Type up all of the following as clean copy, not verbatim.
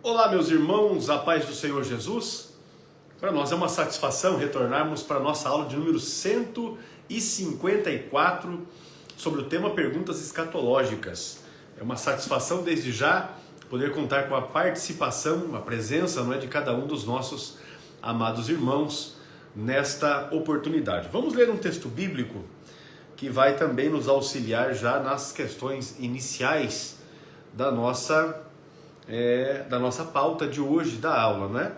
Olá, meus irmãos, a paz do Senhor Jesus. Para nós é uma satisfação retornarmos para a nossa aula de número 154 sobre o tema Perguntas Escatológicas. É uma satisfação desde já poder contar com a participação, a presença, de cada um dos nossos amados irmãos nesta oportunidade. Vamos ler um texto bíblico que vai também nos auxiliar já nas questões iniciais da nossa pauta de hoje, da aula,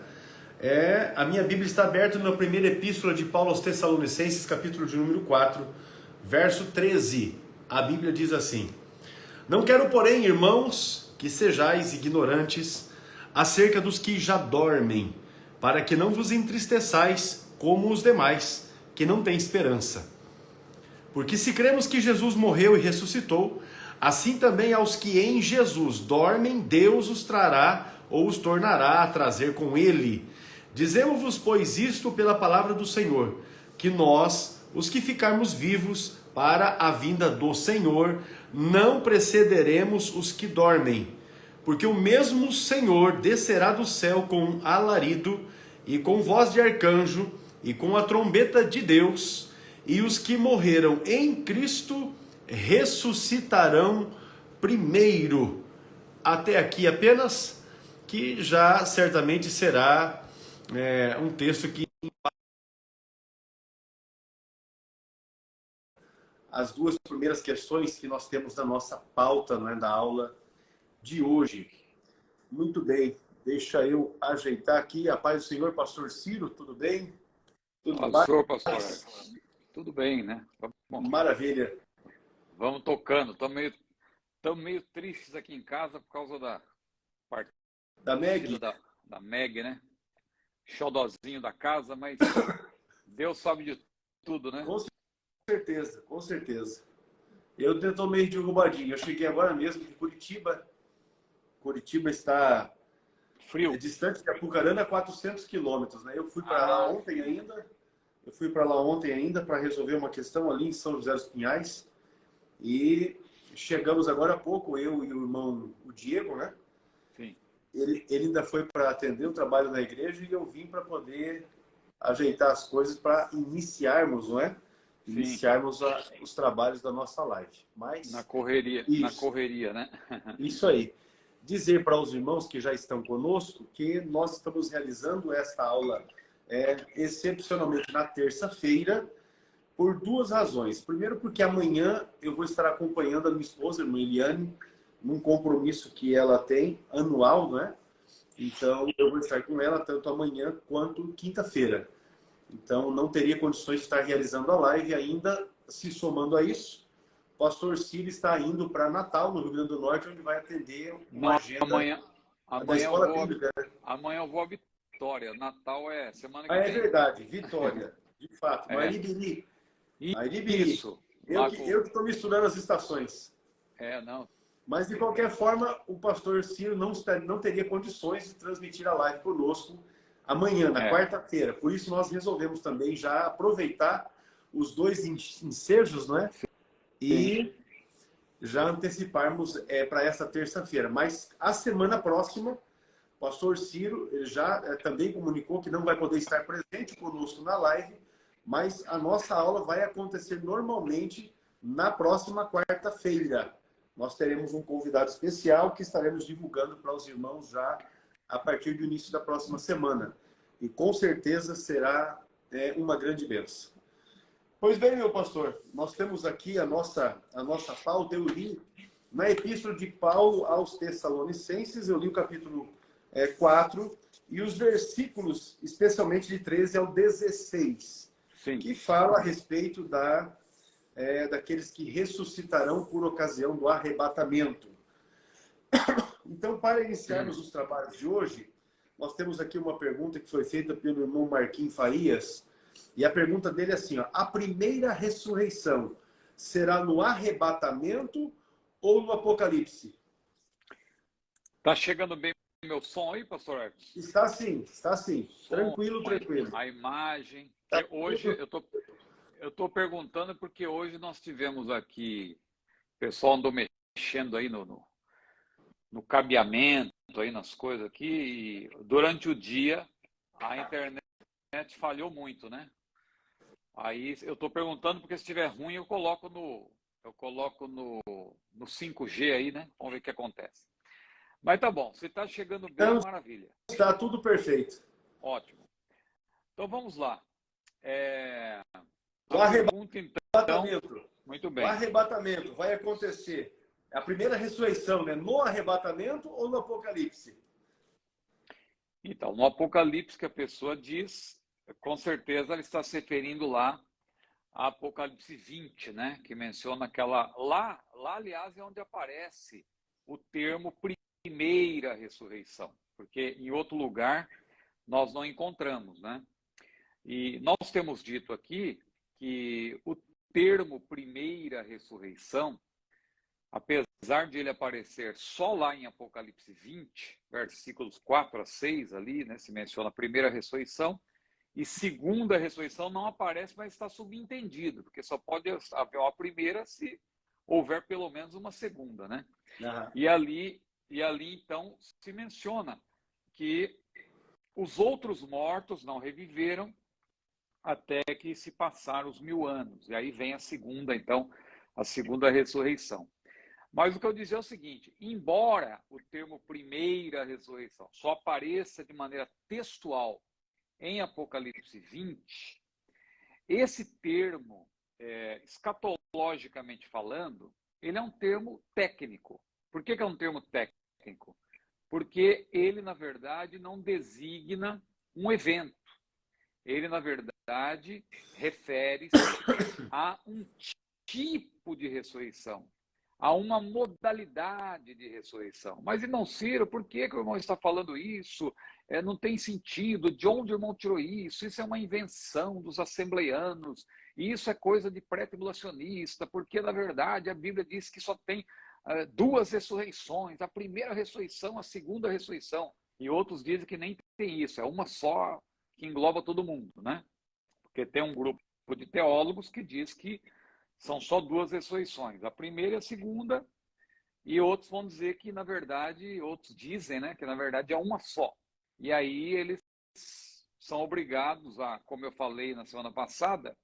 A minha Bíblia está aberta na primeira epístola de Paulo aos Tessalonicenses, capítulo de número 4, verso 13. A Bíblia diz assim: Não quero, porém, irmãos, que sejais ignorantes acerca dos que já dormem, para que não vos entristeçais como os demais, que não têm esperança. Porque se cremos que Jesus morreu e ressuscitou, assim também aos que em Jesus dormem, Deus os trará ou os tornará a trazer com ele. Dizemos-vos, pois, isto pela palavra do Senhor, que nós, os que ficarmos vivos para a vinda do Senhor, não precederemos os que dormem. Porque o mesmo Senhor descerá do céu com alarido, e com voz de arcanjo, e com a trombeta de Deus, e os que morreram em Cristo ressuscitarão primeiro. Até aqui apenas, que já certamente será um texto que as duas primeiras questões que nós temos na nossa pauta, da aula de hoje. Muito bem, deixa eu ajeitar aqui. A paz do Senhor, pastor Ciro, tudo bem? Tudo bem? Pastor, tudo bem, né? Bom, maravilha. Vamos tocando. Estamos meio tristes aqui em casa por causa da partida da Meg, da Meg, né? Xodozinho da casa, mas Deus sabe de tudo, né? Com certeza, com certeza. Eu estou meio derrubadinho. Eu cheguei agora mesmo de Curitiba. Curitiba está frio. Distante de Apucarana, 400 quilômetros, Eu fui para lá ontem ainda. Para resolver uma questão ali em São José dos Pinhais. E chegamos agora há pouco, eu e o irmão, o Diego, Sim. Ele ainda foi para atender o trabalho na igreja e eu vim para poder ajeitar as coisas para iniciarmos, Iniciarmos os trabalhos da nossa live. Mas na correria, né? Isso aí. Dizer para os irmãos que já estão conosco que nós estamos realizando esta aula excepcionalmente na terça-feira, por duas razões. Primeiro, porque amanhã eu vou estar acompanhando a minha esposa, a irmã Eliane, num compromisso que ela tem, anual, Então, eu vou estar com ela tanto amanhã quanto quinta-feira. Então, não teria condições de estar realizando a live ainda. Se somando a isso, o pastor Ciro está indo para Natal, no Rio Grande do Norte, onde vai atender uma agenda da Escola Bíblica. Amanhã eu vou a Vitória. Natal é semana que vem. É verdade, Vitória. De fato. Maribiri. Isso. Eu que estou misturando as estações. Não. Mas, de qualquer forma, o pastor Ciro não teria condições de transmitir a live conosco amanhã, na quarta-feira. Por isso, nós resolvemos também já aproveitar os dois ensejos, E já anteciparmos para essa terça-feira. Mas, a semana próxima, o pastor Ciro já também comunicou que não vai poder estar presente conosco na live, mas a nossa aula vai acontecer normalmente na próxima quarta-feira. Nós teremos um convidado especial que estaremos divulgando para os irmãos já a partir do início da próxima semana. E com certeza será uma grande bênção. Pois bem, meu pastor, nós temos aqui a nossa pauta. Eu li na Epístola de Paulo aos Tessalonicenses, eu li o capítulo 4 e os versículos, especialmente de 13 ao 16. Sim. Que fala a respeito daqueles que ressuscitarão por ocasião do arrebatamento. Então, para iniciarmos os trabalhos de hoje, nós temos aqui uma pergunta que foi feita pelo irmão Marquinhos Farias, e a pergunta dele é assim: a primeira ressurreição será no arrebatamento ou no Apocalipse? Tá chegando bem meu som aí, pastor Hermes? Está sim. Tranquilo. A imagem. Hoje eu estou perguntando porque hoje nós tivemos aqui, o pessoal andou mexendo aí no cabeamento, aí nas coisas aqui, e durante o dia a internet falhou muito, né? Aí eu estou perguntando porque se estiver ruim eu coloco no 5G aí, né? Vamos ver o que acontece. Mas tá bom, você está chegando bem, Então, maravilha. está tudo perfeito. Ótimo. Então vamos lá. O A pergunta então, arrebatamento. muito O bem. arrebatamento vai acontecer. É a primeira ressurreição, né? No arrebatamento ou no Apocalipse? Então, no Apocalipse que a pessoa diz, com certeza ela está se referindo lá a Apocalipse 20, né? Que menciona aquela... Lá, aliás, é onde aparece o termo primeira ressurreição. Porque em outro lugar nós não encontramos, né? E nós temos dito aqui que o termo primeira ressurreição, apesar de ele aparecer só lá em Apocalipse 20, versículos 4 a 6 ali, né, se menciona a primeira ressurreição, e segunda ressurreição não aparece, mas está subentendido, porque só pode haver uma primeira se houver pelo menos uma segunda, né? Uhum. E ali então se menciona que os outros mortos não reviveram até que se passaram os 1000 anos. E aí vem a segunda ressurreição. Mas o que eu dizer é o seguinte, embora o termo primeira ressurreição só apareça de maneira textual em Apocalipse 20, esse termo, escatologicamente falando, ele é um termo técnico. Por que é um termo técnico? Porque ele, na verdade, não designa um evento. Ele, na verdade, refere-se a um tipo de ressurreição, a uma modalidade de ressurreição. Mas, irmão Ciro, por que o irmão está falando isso? Não tem sentido. De onde o irmão tirou isso? Isso é uma invenção dos assembleianos. Isso é coisa de pré-tribulacionista, porque, na verdade, a Bíblia diz que só tem duas ressurreições, a primeira ressurreição, a segunda ressurreição. E outros dizem que nem tem isso, é uma só que engloba todo mundo, né? Porque tem um grupo de teólogos que diz que são só duas ressurreições, a primeira e a segunda, e outros vão dizer que, na verdade, outros dizem, né, que na verdade é uma só. E aí eles são obrigados a, como eu falei na semana passada,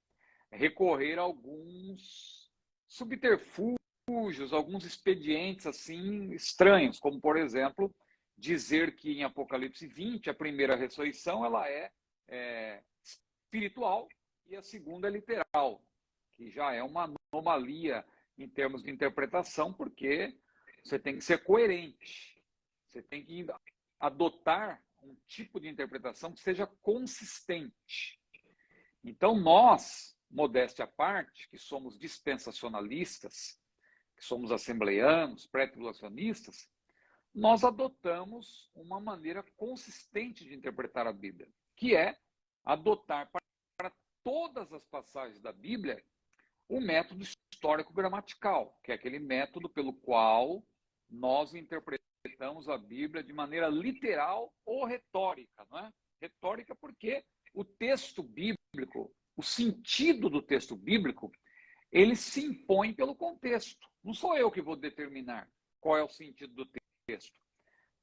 recorrer a alguns subterfúgios, alguns expedientes assim estranhos, como por exemplo, dizer que em Apocalipse 20 a primeira ressurreição ela é espiritual e a segunda é literal, que já é uma anomalia em termos de interpretação, porque você tem que ser coerente, você tem que adotar um tipo de interpretação que seja consistente. Então nós, modéstia à parte, que somos dispensacionalistas, que somos assembleianos, pré-tribulacionistas, nós adotamos uma maneira consistente de interpretar a Bíblia, que é adotar para todas as passagens da Bíblia o método histórico-gramatical, que é aquele método pelo qual nós interpretamos a Bíblia de maneira literal ou retórica, não é? Retórica porque o texto bíblico, o sentido do texto bíblico, ele se impõe pelo contexto. Não sou eu que vou determinar qual é o sentido do texto.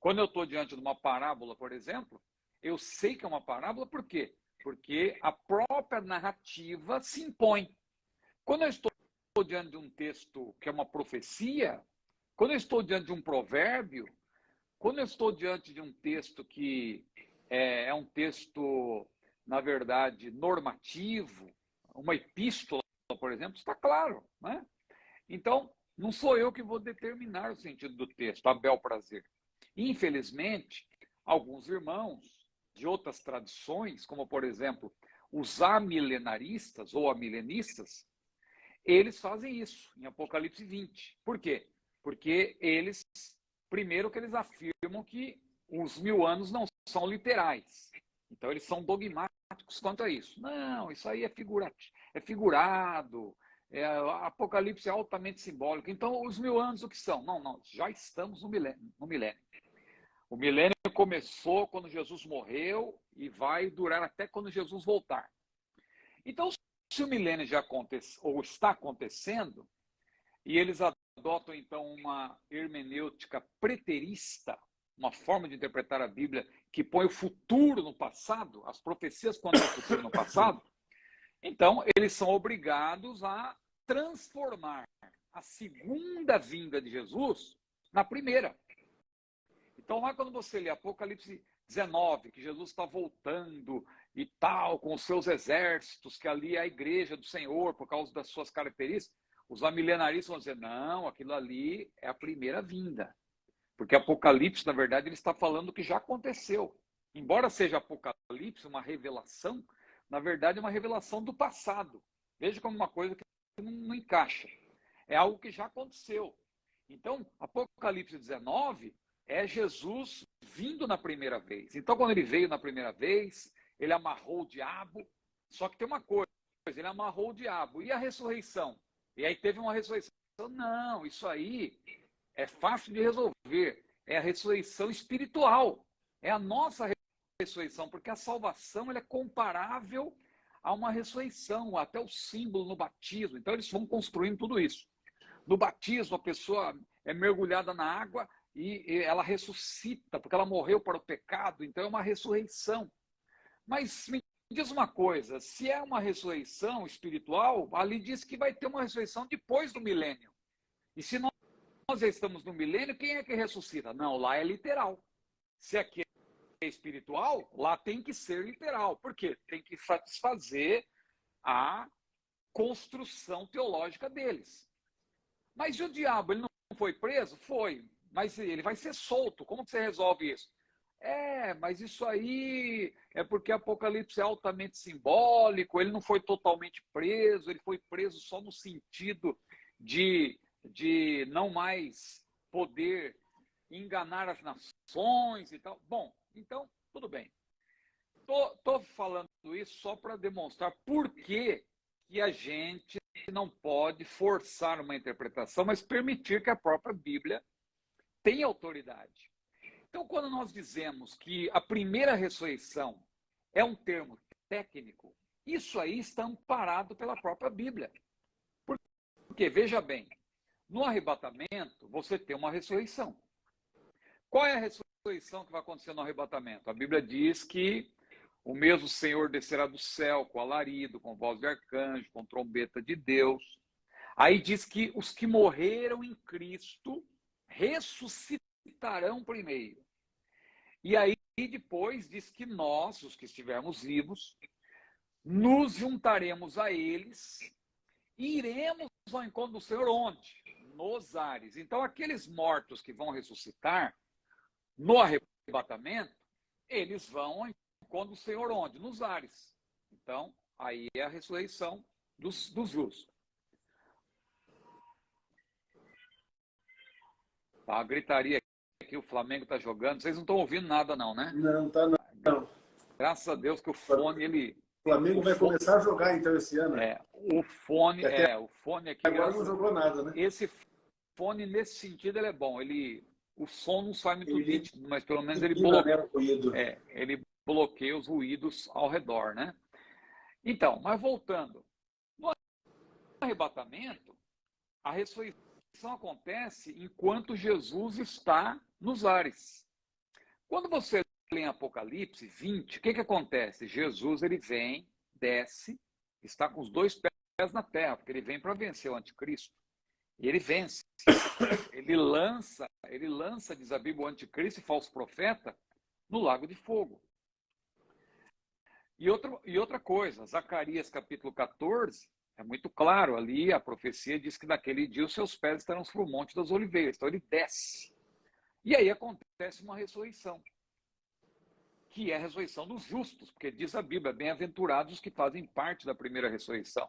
Quando eu estou diante de uma parábola, por exemplo, eu sei que é uma parábola, por quê? Porque a própria narrativa se impõe. Quando eu estou diante de um texto que é uma profecia, quando eu estou diante de um provérbio, quando eu estou diante de um texto que é um texto, na verdade, normativo, uma epístola, por exemplo, está claro, né? Então, não sou eu que vou determinar o sentido do texto, a bel prazer. Infelizmente, alguns irmãos de outras tradições, como, por exemplo, os amilenaristas ou amilenistas, eles fazem isso em Apocalipse 20. Por quê? Porque eles, primeiro que eles afirmam que os 1000 anos não são literais. Então eles são dogmáticos quanto a isso. Não, isso aí é figurado, Apocalipse é altamente simbólico. Então os 1000 anos o que são? Não, já estamos no milênio. O milênio começou quando Jesus morreu e vai durar até quando Jesus voltar. Então, se o milênio já acontece ou está acontecendo, e eles adotam, então, uma hermenêutica preterista, uma forma de interpretar a Bíblia que põe o futuro no passado, as profecias quanto ao futuro no passado, então eles são obrigados a transformar a segunda vinda de Jesus na primeira. Então, lá quando você lê Apocalipse 19, que Jesus está voltando e tal, com os seus exércitos, que ali é a igreja do Senhor, por causa das suas características, os amilenaristas vão dizer, não, aquilo ali é a primeira vinda. Porque Apocalipse, na verdade, ele está falando que já aconteceu. Embora seja Apocalipse, uma revelação, na verdade é uma revelação do passado. Veja como uma coisa que não encaixa. É algo que já aconteceu. Então, Apocalipse 19 é Jesus vindo na primeira vez. Então, quando ele veio na primeira vez, ele amarrou o diabo. Só que tem uma coisa, ele amarrou o diabo. E a ressurreição? E aí teve uma ressurreição. Não, isso aí é fácil de resolver. É a ressurreição espiritual. É a nossa ressurreição, porque a salvação ela é comparável a uma ressurreição, até o símbolo no batismo. Então, eles vão construindo tudo isso. No batismo, a pessoa é mergulhada na água e ela ressuscita, porque ela morreu para o pecado. Então, é uma ressurreição. Mas me diz uma coisa, se é uma ressurreição espiritual, ali diz que vai ter uma ressurreição depois do milênio. E se nós já estamos no milênio, quem é que ressuscita? Não, lá é literal. Se aqui é espiritual, lá tem que ser literal. Por quê? Tem que satisfazer a construção teológica deles. Mas e o diabo, ele não foi preso? Foi. Mas ele vai ser solto. Como que você resolve isso? Mas isso aí é porque Apocalipse é altamente simbólico, ele não foi totalmente preso, ele foi preso só no sentido de não mais poder enganar as nações e tal. Bom, então, tudo bem. Tô falando isso só para demonstrar por que a gente não pode forçar uma interpretação, mas permitir que a própria Bíblia tenha autoridade. Então, quando nós dizemos que a primeira ressurreição é um termo técnico, isso aí está amparado pela própria Bíblia. Porque, veja bem, no arrebatamento, você tem uma ressurreição. Qual é a ressurreição que vai acontecer no arrebatamento? A Bíblia diz que o mesmo Senhor descerá do céu com alarido, com voz de arcanjo, com trombeta de Deus. Aí diz que os que morreram em Cristo ressuscitarão primeiro. E aí depois diz que nós, os que estivermos vivos, nos juntaremos a eles e iremos ao encontro do Senhor onde? Nos ares. Então aqueles mortos que vão ressuscitar no arrebatamento, eles vão ao encontro do Senhor onde? Nos ares. Então aí é a ressurreição dos justos. Tá, a gritaria aqui, o Flamengo está jogando. Vocês não estão ouvindo nada não, né? Não, tá não. Graças a Deus que o fone, ele... O Flamengo vai começar a jogar então esse ano. O fone aqui... Agora não jogou nada, né? Esse fone, nesse sentido, ele é bom. O som não sai muito nítido, mas pelo menos ele bloqueia, ele bloqueia os ruídos ao redor, né? Então, mas voltando. No arrebatamento, a ressurreição acontece enquanto Jesus está nos ares. Quando você lê em Apocalipse 20, o que acontece? Jesus, ele vem, desce, está com os dois pés na terra, porque ele vem para vencer o anticristo. E ele vence. Ele lança, diz a Bíblia, o anticristo e falso profeta no lago de fogo. E outra coisa, Zacarias capítulo 14, é muito claro ali, a profecia diz que naquele dia os seus pés estarão sobre o Monte das Oliveiras. Então ele desce. E aí acontece uma ressurreição, que é a ressurreição dos justos, porque diz a Bíblia, bem-aventurados os que fazem parte da primeira ressurreição,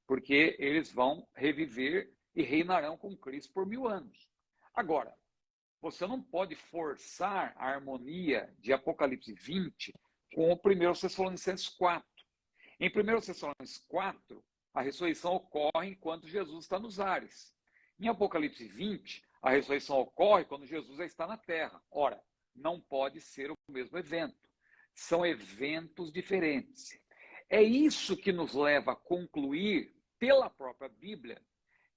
porque eles vão reviver e reinarão com Cristo por 1000 anos. Agora, você não pode forçar a harmonia de Apocalipse 20 com o 1 Tessalonicenses 4. Em 1 Tessalonicenses 4, a ressurreição ocorre enquanto Jesus está nos ares. Em Apocalipse 20, a ressurreição ocorre quando Jesus já está na terra. Ora, não pode ser o mesmo evento. São eventos diferentes. É isso que nos leva a concluir, pela própria Bíblia,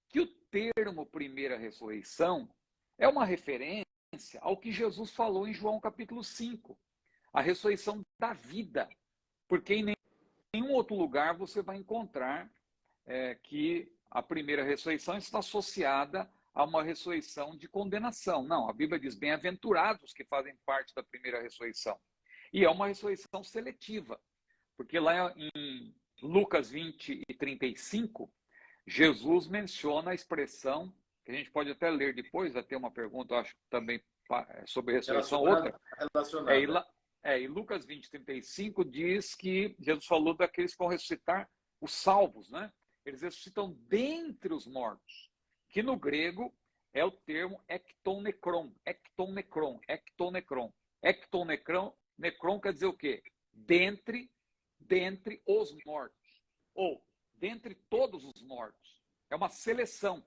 que o termo primeira ressurreição é uma referência ao que Jesus falou em João capítulo 5, a ressurreição da vida, porque em nenhum outro lugar você vai encontrar que a primeira ressurreição está associada a uma ressurreição de condenação. Não, a Bíblia diz, bem-aventurados que fazem parte da primeira ressurreição. E é uma ressurreição seletiva, porque lá em Lucas 20 e 35, Jesus menciona a expressão, que a gente pode até ler depois, vai ter uma pergunta, eu acho, também sobre ressurreição, outra. E Lucas 20 e 35 diz que Jesus falou daqueles que vão ressuscitar, os salvos, né? Eles ressuscitam dentre os mortos, que no grego é o termo ektonekron, ektonekron, ektonekron. Ektonekron quer dizer o quê? Dentre os mortos, ou dentre todos os mortos. É uma seleção.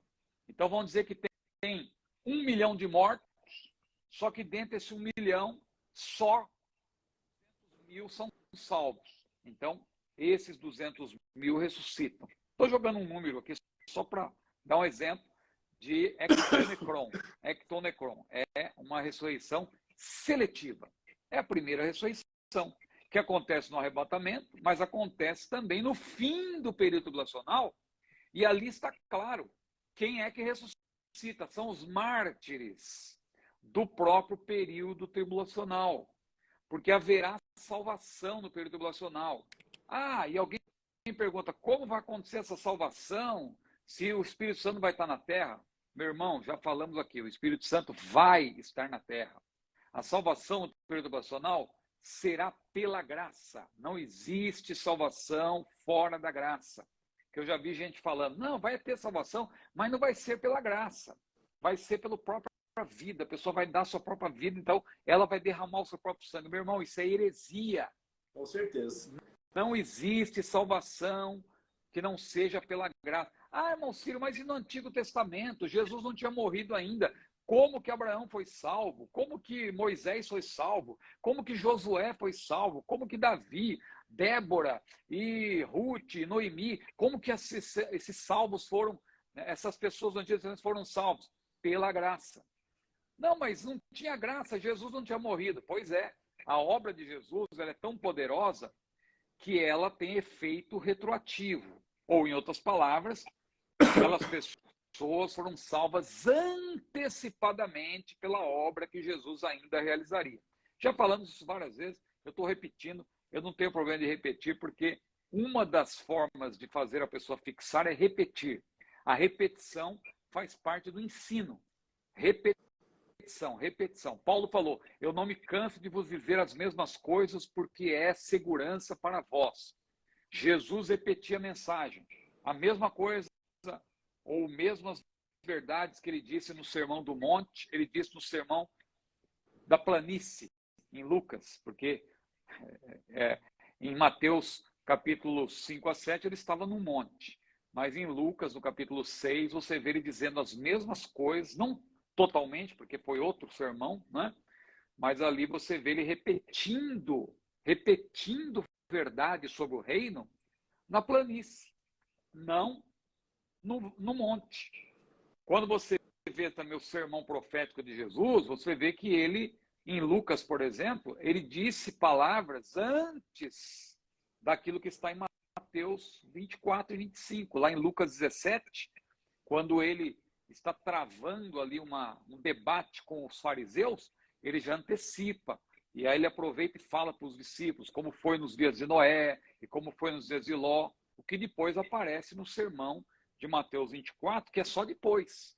Então vamos dizer que tem 1 milhão de mortos, só que dentre esse 1 milhão, só 200 mil são salvos. Então, esses 200 mil ressuscitam. Estou jogando um número aqui só para dar um exemplo de ektonekron. Ektonekron é uma ressurreição seletiva. É a primeira ressurreição, que acontece no arrebatamento, mas acontece também no fim do período tribulacional, e ali está claro quem é que ressuscita. São os mártires do próprio período tribulacional, porque haverá salvação no período tribulacional. E alguém pergunta, como vai acontecer essa salvação se o Espírito Santo vai estar na terra? Meu irmão, já falamos aqui, o Espírito Santo vai estar na terra. A salvação no período tribulacional será pela graça. Não existe salvação fora da graça. Que eu já vi gente falando, não, vai ter salvação, mas não vai ser pela graça. Vai ser pela própria vida. A pessoa vai dar a sua própria vida, então ela vai derramar o seu próprio sangue. Meu irmão, isso é heresia. Com certeza. Não existe salvação que não seja pela graça. Irmão Ciro, mas e no Antigo Testamento? Jesus não tinha morrido ainda. Como que Abraão foi salvo? Como que Moisés foi salvo? Como que Josué foi salvo? Como que Davi, Débora e Ruth, Noemi, como que esses salvos foram, essas pessoas do Antigo Testamento foram salvos? Pela graça. Não, mas não tinha graça, Jesus não tinha morrido. Pois é, a obra de Jesus ela é tão poderosa que ela tem efeito retroativo. Ou, em outras palavras, aquelas pessoas foram salvas antecipadamente pela obra que Jesus ainda realizaria. Já falamos isso várias vezes, eu estou repetindo, eu não tenho problema de repetir, porque uma das formas de fazer a pessoa fixar é repetir. A repetição faz parte do ensino. Repetição. Paulo falou, eu não me canso de vos dizer as mesmas coisas, porque é segurança para vós. Jesus repetia a mensagem, a mesma coisa, ou mesmas verdades que ele disse no Sermão do Monte, ele disse no Sermão da Planície, em Lucas, porque em Mateus capítulo 5 a 7 ele estava no monte, mas em Lucas, no capítulo 6, você vê ele dizendo as mesmas coisas, não totalmente, porque foi outro sermão, né? Mas ali você vê ele repetindo verdade sobre o reino na planície, não no monte. Quando você vê também o sermão profético de Jesus, você vê que ele, em Lucas, por exemplo, ele disse palavras antes daquilo que está em Mateus 24 e 25. Lá em Lucas 17, quando ele está travando ali um debate com os fariseus, ele já antecipa. E aí ele aproveita e fala para os discípulos como foi nos dias de Noé e como foi nos dias de Ló, o que depois aparece no sermão de Mateus 24, que é só depois.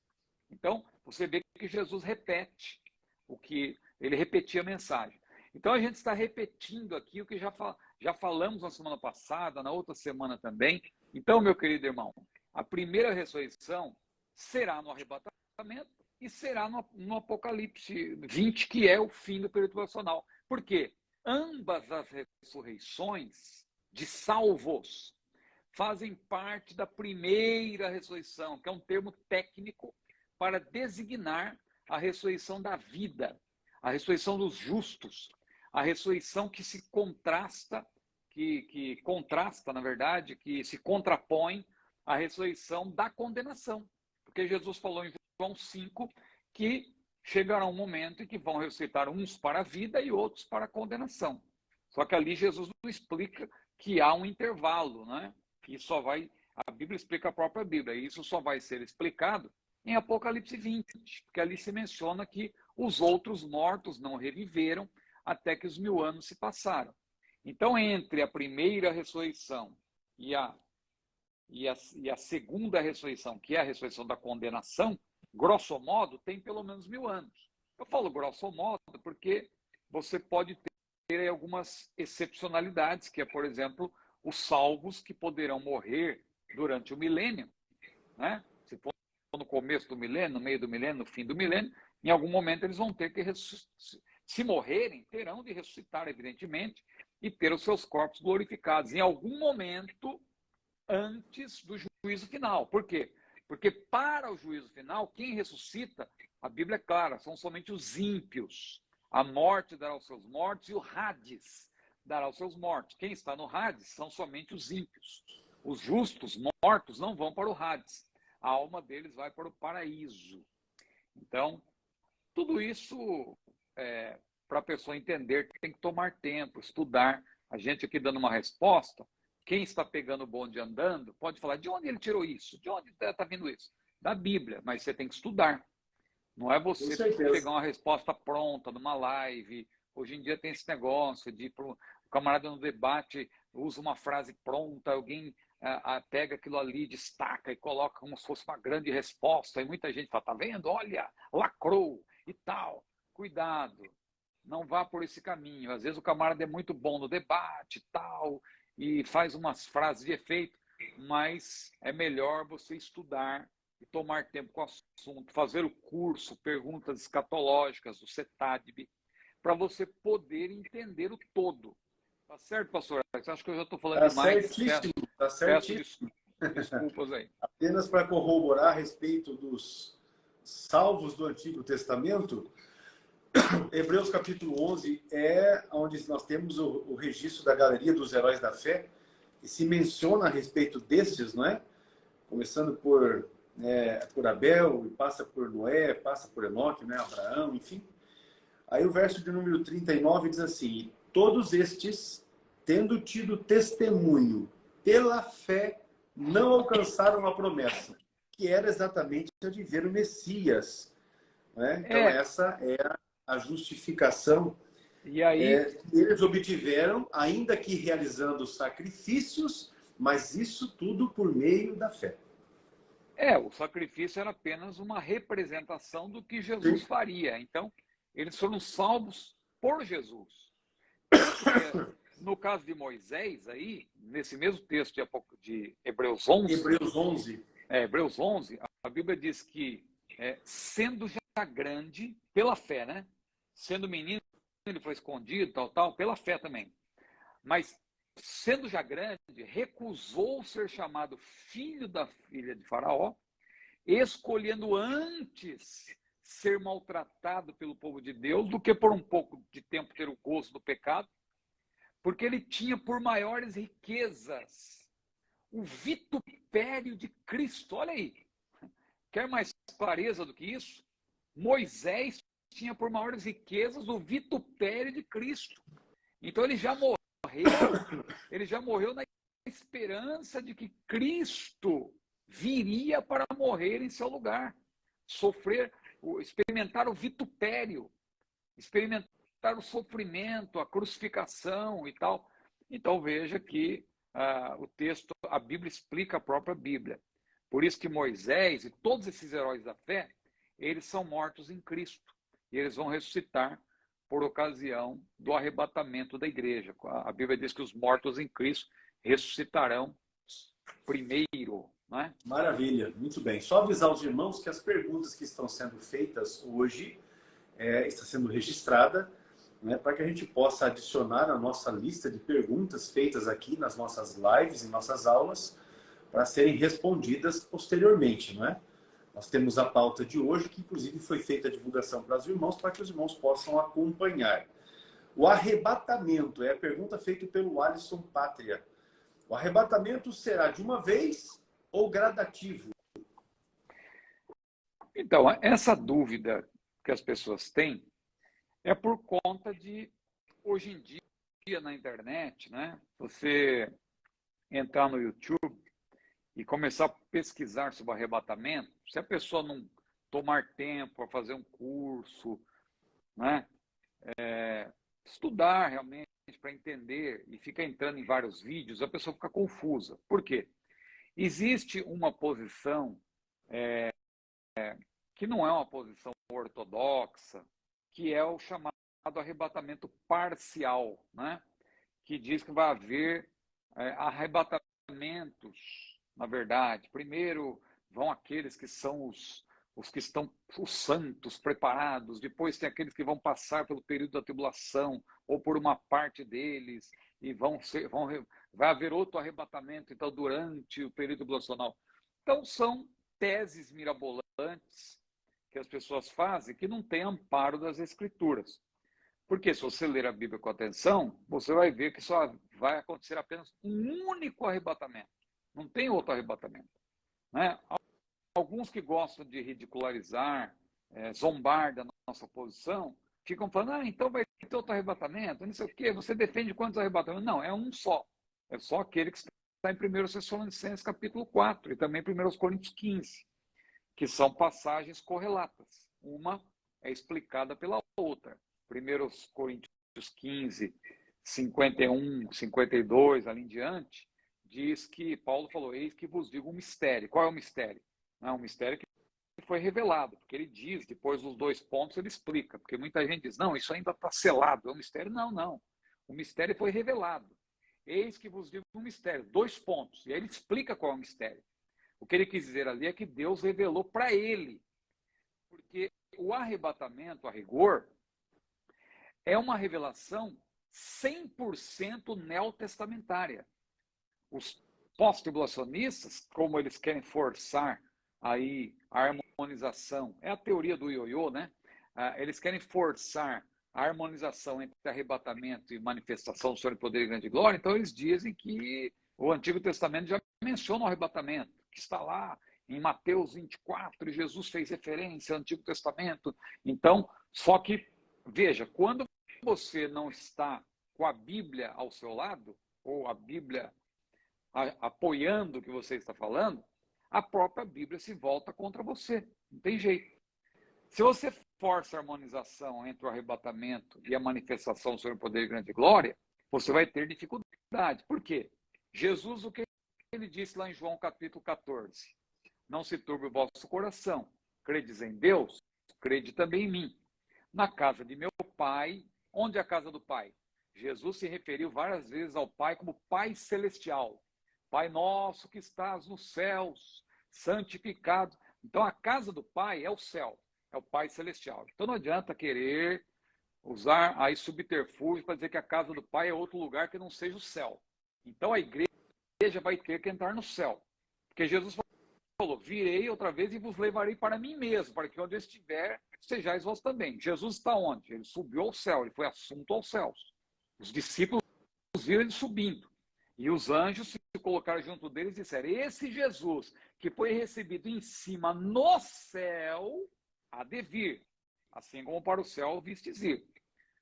Então, você vê que Jesus repete o que ele repetia a mensagem. Então, a gente está repetindo aqui o que já falamos na semana passada, na outra semana também. Então, meu querido irmão, a primeira ressurreição será no arrebatamento e será no Apocalipse 20, que é o fim do período tribulacional. Por quê? Ambas as ressurreições de salvos fazem parte da primeira ressurreição, que é um termo técnico para designar a ressurreição da vida, a ressurreição dos justos, a ressurreição que se contrasta, que contrasta, na verdade, que se contrapõe à ressurreição da condenação. Porque Jesus falou em João 5 que chegará um momento em que vão ressuscitar uns para a vida e outros para a condenação. Só que ali Jesus não explica que há um intervalo, né? Que só vai, a Bíblia explica a própria Bíblia, e isso só vai ser explicado em Apocalipse 20, porque ali se menciona que os outros mortos não reviveram até que os 1000 anos se passaram. Então, entre a primeira ressurreição e a segunda ressurreição, que é a ressurreição da condenação, grosso modo, tem pelo menos 1000 anos. Eu falo grosso modo porque você pode ter algumas excepcionalidades, que é, por exemplo, os salvos que poderão morrer durante o milênio, né? Se for no começo do milênio, no meio do milênio, no fim do milênio, em algum momento eles vão ter que se morrerem, terão de ressuscitar, evidentemente, e ter os seus corpos glorificados em algum momento antes do juízo final. Por quê? Porque para o juízo final, quem ressuscita, a Bíblia é clara, são somente os ímpios. A morte dará aos seus mortos e o Hades dará aos seus mortos. Quem está no Hades são somente os ímpios. Os justos, mortos, não vão para o Hades. A alma deles vai para o paraíso. Então, tudo isso, para a pessoa entender, tem que tomar tempo, estudar. A gente aqui dando uma resposta, quem está pegando o bonde andando, pode falar, de onde ele tirou isso? De onde está vindo isso? Da Bíblia, mas você tem que estudar. Não é você pegar uma resposta pronta numa live. Hoje em dia tem esse negócio de o camarada no debate usa uma frase pronta, alguém pega aquilo ali, destaca e coloca como se fosse uma grande resposta. E muita gente fala, tá vendo? Olha, lacrou e tal. Cuidado, não vá por esse caminho. Às vezes o camarada é muito bom no debate e tal, e faz umas frases de efeito, mas é melhor você estudar e tomar tempo com o assunto, fazer o curso, perguntas escatológicas, o CETADB, para você poder entender o todo. Tá certo, pastor? Acho que eu já estou falando demais. Certíssimo, tá certíssimo. Peço desculpas aí. Apenas para corroborar a respeito dos salvos do Antigo Testamento, Hebreus capítulo 11 é onde nós temos o registro da galeria dos heróis da fé, e se menciona a respeito destes, não é? Começando por Abel, passa por Noé, passa por Enoque, né? Abraão, enfim. Aí o verso de número 39 diz assim, todos estes, tendo tido testemunho pela fé, não alcançaram a promessa, que era exatamente a de ver o Messias. Né? Então essa é a justificação e aí que eles obtiveram, ainda que realizando sacrifícios, mas isso tudo por meio da fé. O sacrifício era apenas uma representação do que Jesus faria. Então, eles foram salvos por Jesus. No caso de Moisés, aí, nesse mesmo texto de Hebreus 11, Hebreus 11, a Bíblia diz que, sendo já grande, pela fé, né? Sendo menino, ele foi escondido, tal, pela fé também. Mas, sendo já grande, recusou ser chamado filho da filha de Faraó, escolhendo antes ser maltratado pelo povo de Deus do que por um pouco de tempo ter o gozo do pecado, porque ele tinha por maiores riquezas o vitupério de Cristo. Olha aí, quer mais clareza do que isso? Moisés tinha por maiores riquezas o vitupério de Cristo. Então ele já morreu na esperança de que Cristo viria para morrer em seu lugar, experimentar o vitupério, experimentar o sofrimento, a crucificação e tal. Então veja que o texto, a Bíblia explica a própria Bíblia. Por isso que Moisés e todos esses heróis da fé, eles são mortos em Cristo. E eles vão ressuscitar por ocasião do arrebatamento da igreja. A Bíblia diz que os mortos em Cristo ressuscitarão primeiro. Né? Maravilha, muito bem. Só avisar os irmãos que as perguntas que estão sendo feitas hoje está sendo registrada, né, para que a gente possa adicionar a nossa lista de perguntas feitas aqui nas nossas lives e nossas aulas para serem respondidas posteriormente, não é? Nós temos a pauta de hoje, que inclusive foi feita a divulgação para os irmãos, para que os irmãos possam acompanhar. O arrebatamento é a pergunta feita pelo Alisson Pátria. O arrebatamento será de uma vez ou gradativo? Então, essa dúvida que as pessoas têm é por conta de, hoje em dia, na internet, né? Você entrar no YouTube e começar a pesquisar sobre arrebatamento, se a pessoa não tomar tempo para fazer um curso, né? Estudar realmente para entender e fica entrando em vários vídeos, a pessoa fica confusa. Por quê? Existe uma posição que não é uma posição ortodoxa, que é o chamado arrebatamento parcial, né? Que diz que vai haver arrebatamentos, na verdade. Primeiro vão aqueles que são os que estão, os santos, preparados. Depois tem aqueles que vão passar pelo período da tribulação, ou por uma parte deles, e vai haver outro arrebatamento, então, durante o período tribulacional. Então, são teses mirabolantes que as pessoas fazem que não têm amparo das Escrituras. Porque se você ler a Bíblia com atenção, você vai ver que só vai acontecer apenas um único arrebatamento. Não tem outro arrebatamento. Né? Alguns que gostam de ridicularizar, zombar da nossa posição, ficam falando, então vai ter outro arrebatamento, não sei o quê, você defende quantos arrebatamentos? Não, é um só. É só aquele que está em 1 Tessalonicenses capítulo 4 e também em 1 Coríntios 15, que são passagens correlatas. Uma é explicada pela outra. 1 Coríntios 15, 51, 52, ali em diante, diz que Paulo falou, eis que vos digo um mistério. Qual é o mistério? É um mistério que foi revelado, porque ele diz, depois dos 2 pontos, ele explica, porque muita gente diz, não, isso ainda está selado, é um mistério. Não, não. O mistério foi revelado. Eis que vos digo um mistério, 2 pontos. E aí ele explica qual é o mistério. O que ele quis dizer ali é que Deus revelou para ele. Porque o arrebatamento, a rigor, é uma revelação 100% neotestamentária. Os pós-tribulacionistas, como eles querem forçar aí a harmonização, é a teoria do ioiô, né? Eles querem forçar a harmonização entre arrebatamento e manifestação do Senhor em poder e grande glória, então eles dizem que o Antigo Testamento já menciona o arrebatamento, que está lá em Mateus 24, e Jesus fez referência ao Antigo Testamento. Então, só que, veja, quando você não está com a Bíblia ao seu lado, ou a Bíblia apoiando o que você está falando, a própria Bíblia se volta contra você. Não tem jeito. Se você força a harmonização entre o arrebatamento e a manifestação sobre o poder e grande glória, você vai ter dificuldade. Por quê? Jesus, o que ele disse lá em João capítulo 14? Não se turbe o vosso coração. Credes em Deus? Crede também em mim. Na casa de meu pai, onde é a casa do pai? Jesus se referiu várias vezes ao pai como Pai Celestial. Pai nosso que estás nos céus, santificado. Então a casa do pai é o céu, é o Pai Celestial. Então não adianta querer usar aí subterfúgio para dizer que a casa do pai é outro lugar que não seja o céu. Então a igreja vai ter que entrar no céu. Porque Jesus falou, virei outra vez e vos levarei para mim mesmo, para que onde eu estiver, sejais vós também. Jesus está onde? Ele subiu ao céu, ele foi assunto aos céus. Os discípulos viram ele subindo. E os anjos se colocaram junto deles e disseram, esse Jesus que foi recebido em cima no céu, há de vir, assim como para o céu vistes ir.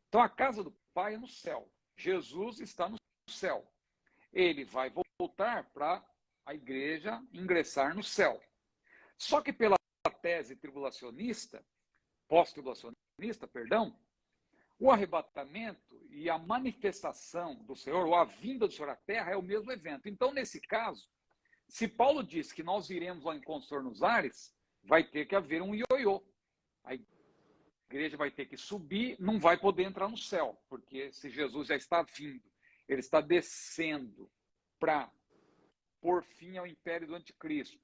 Então a casa do Pai é no céu. Jesus está no céu. Ele vai voltar para a igreja ingressar no céu. Só que pela tese tribulacionista, pós-tribulacionista, perdão, o arrebatamento e a manifestação do Senhor, ou a vinda do Senhor à terra, é o mesmo evento. Então, nesse caso, se Paulo diz que nós iremos ao encontro nos ares, vai ter que haver um ioiô. A igreja vai ter que subir, não vai poder entrar no céu, porque se Jesus já está vindo, ele está descendo para pôr fim ao império do anticristo,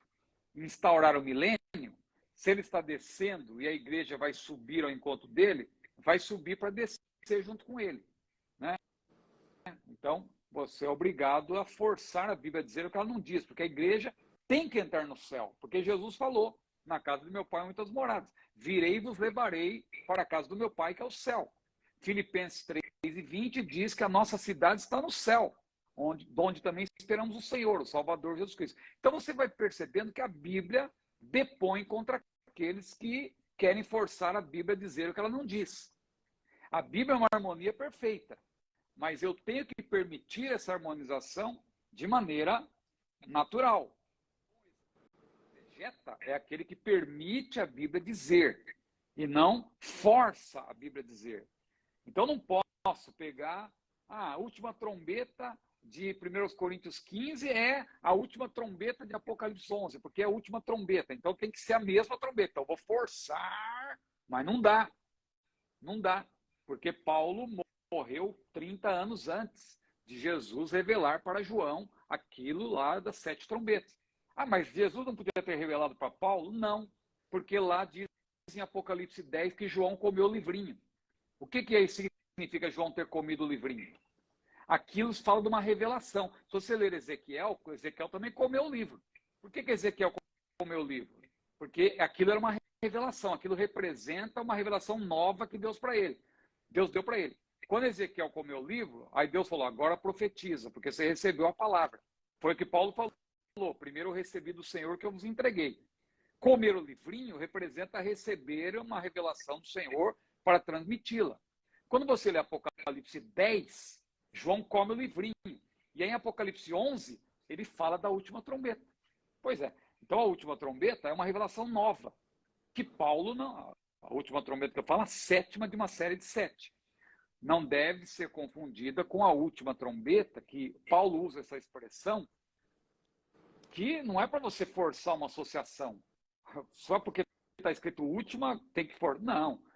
instaurar o milênio, se ele está descendo e a igreja vai subir ao encontro dele, vai subir para descer junto com ele. Né? Então, você é obrigado a forçar a Bíblia a dizer o que ela não diz, porque a igreja tem que entrar no céu, porque Jesus falou, na casa do meu pai há muitas moradas. Virei e vos levarei para a casa do meu pai, que é o céu. Filipenses 3:20 diz que a nossa cidade está no céu, onde também esperamos o Senhor, o Salvador Jesus Cristo. Então você vai percebendo que a Bíblia depõe contra aqueles que querem forçar a Bíblia a dizer o que ela não diz. A Bíblia é uma harmonia perfeita, mas eu tenho que permitir essa harmonização de maneira natural. Exegeta é aquele que permite a Bíblia dizer e não força a Bíblia a dizer. Então não posso pegar a última trombeta de 1 Coríntios 15 é a última trombeta de Apocalipse 11, porque é a última trombeta. Então tem que ser a mesma trombeta. Eu vou forçar, mas não dá. Não dá, porque Paulo morreu 30 anos antes de Jesus revelar para João aquilo lá das 7 trombetas. Ah, mas Jesus não podia ter revelado para Paulo? Não, porque lá diz em Apocalipse 10 que João comeu o livrinho. O que significa João ter comido o livrinho? Aquilo fala de uma revelação. Se você ler Ezequiel, Ezequiel também comeu o livro. Por que Ezequiel comeu o livro? Porque aquilo era uma revelação, aquilo representa uma revelação nova que Deus deu para ele. Quando Ezequiel comeu o livro, aí Deus falou, agora profetiza, porque você recebeu a palavra. Foi o que Paulo falou, primeiro eu recebi do Senhor que eu vos entreguei. Comer o livrinho representa receber uma revelação do Senhor para transmiti-la. Quando você lê Apocalipse 10, João come o livrinho. E aí em Apocalipse 11, ele fala da última trombeta. Pois é, então a última trombeta é uma revelação nova, que Paulo não... A última trombeta que eu falo, a 7ª de uma série de 7. Não deve ser confundida com a última trombeta, que Paulo usa essa expressão, que não é para você forçar uma associação. Só porque está escrito última, tem que forçar. Não.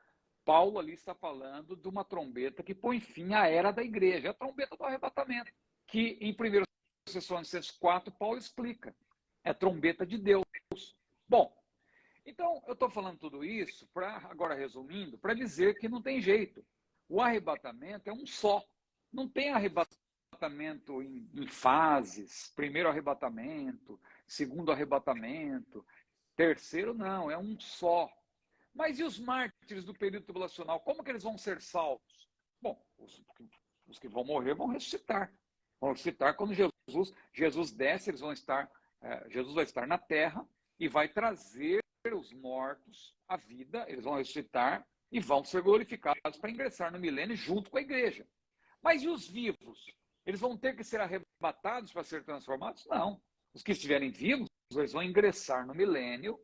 Paulo ali está falando de uma trombeta que põe fim à era da igreja. É a trombeta do arrebatamento, que em 1 Tessalonicenses 4, Paulo explica. É a trombeta de Deus. Bom, então eu estou falando tudo isso, agora resumindo, para dizer que não tem jeito. O arrebatamento é um só. Não tem arrebatamento em fases. Primeiro arrebatamento, segundo arrebatamento, terceiro não, é um só. Mas e os mártires do período tribulacional? Como que eles vão ser salvos? Bom, os que vão morrer vão ressuscitar. Vão ressuscitar quando Jesus desce, eles vão estar, Jesus vai estar na terra e vai trazer os mortos à vida, eles vão ressuscitar e vão ser glorificados para ingressar no milênio junto com a igreja. Mas e os vivos? Eles vão ter que ser arrebatados para ser transformados? Não. Os que estiverem vivos, eles vão ingressar no milênio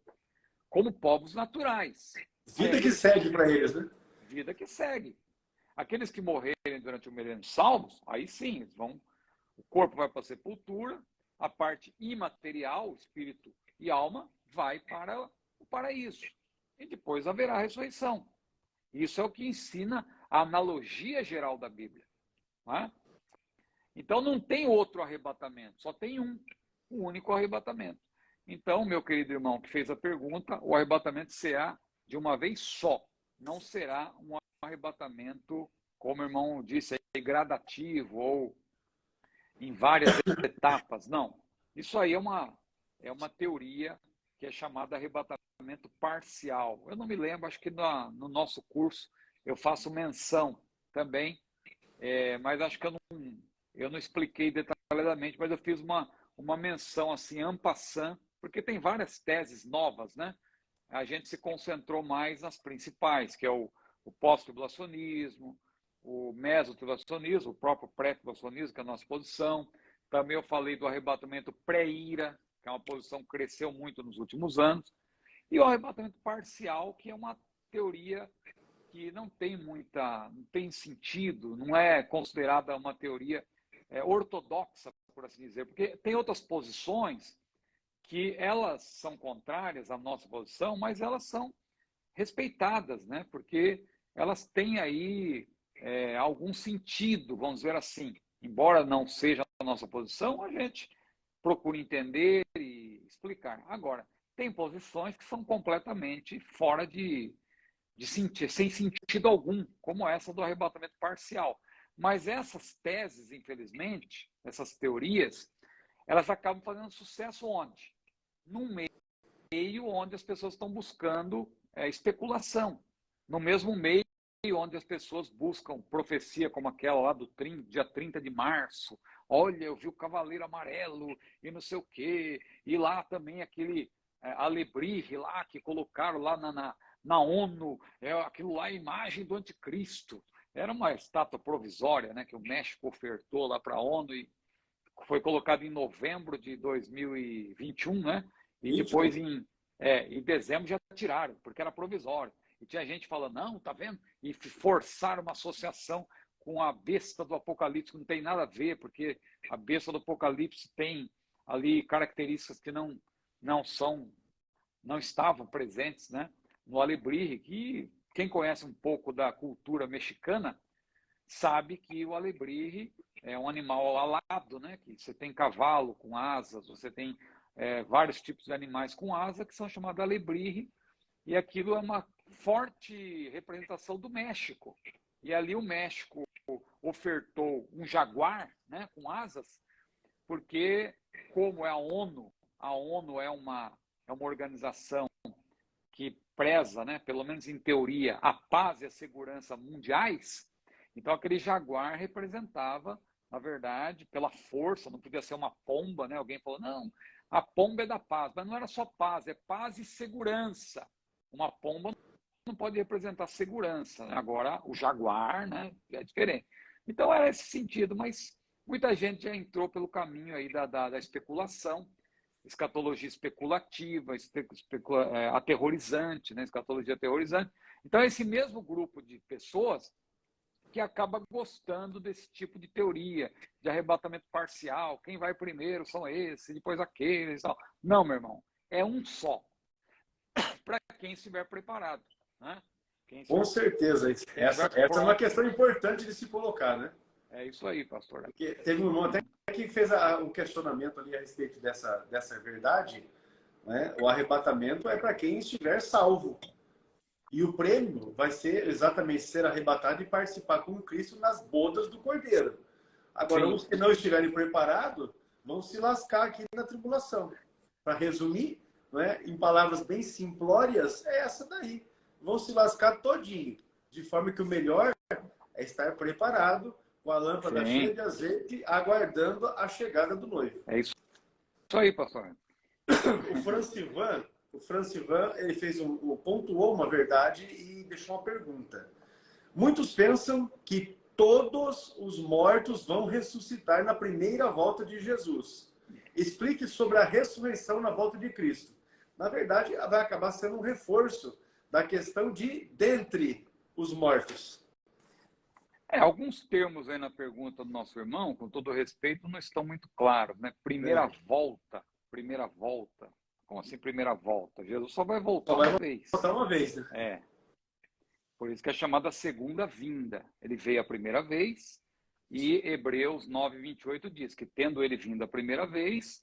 como povos naturais. Vida que segue para eles, né? Vida que segue. Aqueles que morrerem durante o milênio salvos, aí sim, eles vão, o corpo vai para a sepultura, a parte imaterial, espírito e alma, vai para o paraíso. E depois haverá a ressurreição. Isso é o que ensina a analogia geral da Bíblia. Não é? Então não tem outro arrebatamento, só tem um único arrebatamento. Então, meu querido irmão que fez a pergunta, o arrebatamento será de uma vez só. Não será um arrebatamento, como o irmão disse, gradativo ou em várias etapas. Não. Isso aí é uma teoria que é chamada arrebatamento parcial. Eu não me lembro, acho que no nosso curso eu faço menção também, mas acho que eu não expliquei detalhadamente, mas eu fiz uma menção assim, en passant, porque tem várias teses novas, né? A gente se concentrou mais nas principais, que é o pós-tribulacionismo, o mesotribulacionismo, o próprio pré-tribulacionismo, que é a nossa posição. Também eu falei do arrebatamento pré-ira, que é uma posição que cresceu muito nos últimos anos. E o arrebatamento parcial, que é uma teoria que não tem sentido, não é considerada uma teoria ortodoxa, por assim dizer, porque tem outras posições que elas são contrárias à nossa posição, mas elas são respeitadas, né? Porque elas têm aí algum sentido, vamos dizer assim. Embora não seja a nossa posição, a gente procura entender e explicar. Agora, tem posições que são completamente fora de sentido, sem sentido algum, como essa do arrebatamento parcial. Mas essas teses, infelizmente, essas teorias, elas acabam fazendo sucesso onde? Num meio onde as pessoas estão buscando especulação. No mesmo meio onde as pessoas buscam profecia como aquela lá do dia 30 de março. Olha, eu vi o Cavaleiro Amarelo e não sei o quê. E lá também aquele alebrije lá, que colocaram lá na ONU, aquilo lá é a imagem do anticristo. Era uma estátua provisória, né, que o México ofertou lá para a ONU e foi colocado em novembro de 2021, né? E depois em dezembro já tiraram, porque era provisório. E tinha gente falando, não, tá vendo? E forçaram uma associação com a besta do Apocalipse, que não tem nada a ver, porque a besta do Apocalipse tem ali características que não estavam presentes, né, no alebrije, que quem conhece um pouco da cultura mexicana sabe que o alebrije é um animal alado, né, que você tem cavalo com asas, você tem vários tipos de animais com asa que são chamados alebrije, e aquilo é uma forte representação do México. E ali o México ofertou um jaguar, né, com asas, porque como é a ONU é uma organização que preza, né, pelo menos em teoria, a paz e a segurança mundiais. Então aquele jaguar representava, na verdade, pela força, não podia ser uma pomba, né? Alguém falou, não, a pomba é da paz, mas não era só paz, é paz e segurança. Uma pomba não pode representar segurança, né? Agora o jaguar, né, é diferente. Então era esse sentido, mas muita gente já entrou pelo caminho aí da especulação, escatologia especulativa, aterrorizante, né? Escatologia aterrorizante. Então, esse mesmo grupo de pessoas que acaba gostando desse tipo de teoria, de arrebatamento parcial, quem vai primeiro são esses, depois aqueles. Tal. Não, meu irmão, é um só, para quem estiver preparado. Né? Com certeza, essa é uma questão importante de se colocar, né? É isso aí, pastor. Porque teve um irmão até que fez um questionamento ali a respeito dessa verdade, né? O arrebatamento é para quem estiver salvo. E o prêmio vai ser exatamente ser arrebatado e participar com Cristo nas bodas do Cordeiro. Agora, Sim. Os que não estiverem preparados vão se lascar aqui na tribulação. Para resumir, né, em palavras bem simplórias, é essa daí. Vão se lascar todinho. De forma que o melhor é estar preparado, com a lâmpada Sim. cheia de azeite, aguardando a chegada do noivo. É isso aí, pastor. O Francivan, ele pontuou uma verdade e deixou uma pergunta. Muitos pensam que todos os mortos vão ressuscitar na primeira volta de Jesus. Explique sobre a ressurreição na volta de Cristo. Na verdade, vai acabar sendo um reforço da questão de dentre os mortos. Alguns termos aí na pergunta do nosso irmão, com todo respeito, não estão muito claros, né? Primeira volta. Como assim primeira volta? Jesus só vai voltar uma vez. Voltar uma vez, né? Por isso que é chamada segunda vinda. Ele veio a primeira vez e Hebreus 9:28 diz que, tendo ele vindo a primeira vez,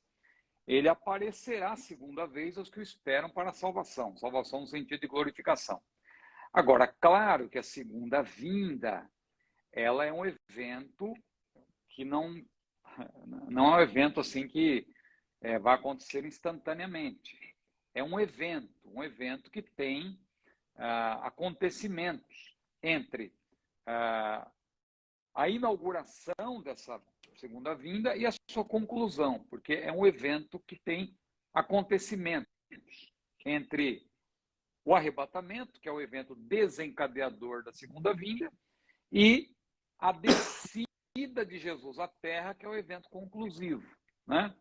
ele aparecerá a segunda vez aos que o esperam para a salvação. Salvação no sentido de glorificação. Agora, claro que a segunda vinda, ela é um evento que não é um evento assim que vai acontecer instantaneamente. É um evento que tem acontecimentos entre a inauguração dessa segunda vinda e a sua conclusão, porque é um evento que tem acontecimentos entre o arrebatamento, que é o evento desencadeador da segunda vinda, e a descida de Jesus à terra, que é o evento conclusivo, né?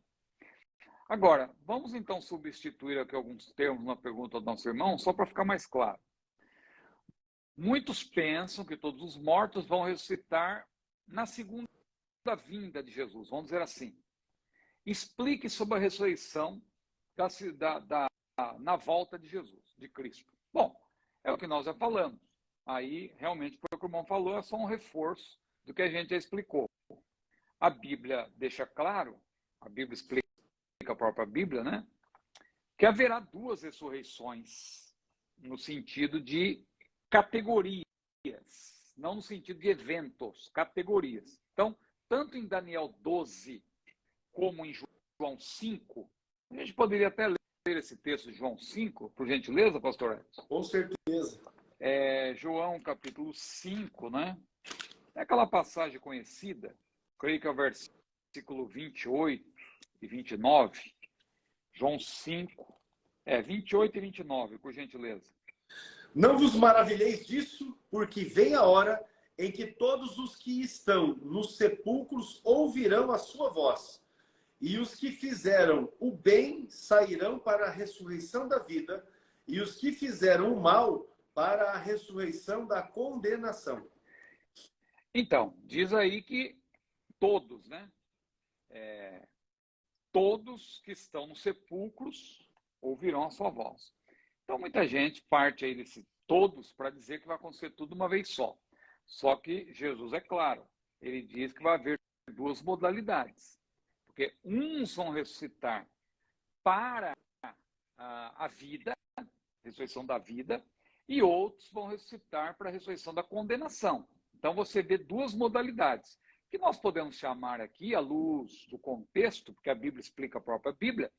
Agora, vamos então substituir aqui alguns termos na pergunta do nosso irmão, só para ficar mais claro. Muitos pensam que todos os mortos vão ressuscitar na segunda vinda de Jesus, vamos dizer assim. Explique sobre a ressurreição na volta de Jesus, de Cristo. Bom, é o que nós já falamos. Aí, realmente, o que o irmão falou é só um reforço do que a gente já explicou. A Bíblia deixa claro, a Bíblia explica a própria Bíblia, né? Que haverá duas ressurreições no sentido de categorias, não no sentido de eventos, categorias. Então, tanto em Daniel 12 como em João 5, a gente poderia até ler esse texto de João 5, por gentileza, pastor Edson? Com certeza. João capítulo 5, né? É aquela passagem conhecida, creio que é o versículo 28 e 29, João 5, 28 e 29, por gentileza. Não vos maravilheis disso, porque vem a hora em que todos os que estão nos sepulcros ouvirão a sua voz. E os que fizeram o bem sairão para a ressurreição da vida, e os que fizeram o mal para a ressurreição da condenação. Então, diz aí que todos, né? Todos que estão nos sepulcros ouvirão a sua voz. Então, muita gente parte aí desse todos para dizer que vai acontecer tudo de uma vez só. Só que Jesus é claro, ele diz que vai haver duas modalidades. Porque uns vão ressuscitar para a vida, ressurreição da vida, e outros vão ressuscitar para a ressurreição da condenação. Então você vê duas modalidades, que nós podemos chamar aqui, à luz do contexto, porque a Bíblia explica a própria Bíblia,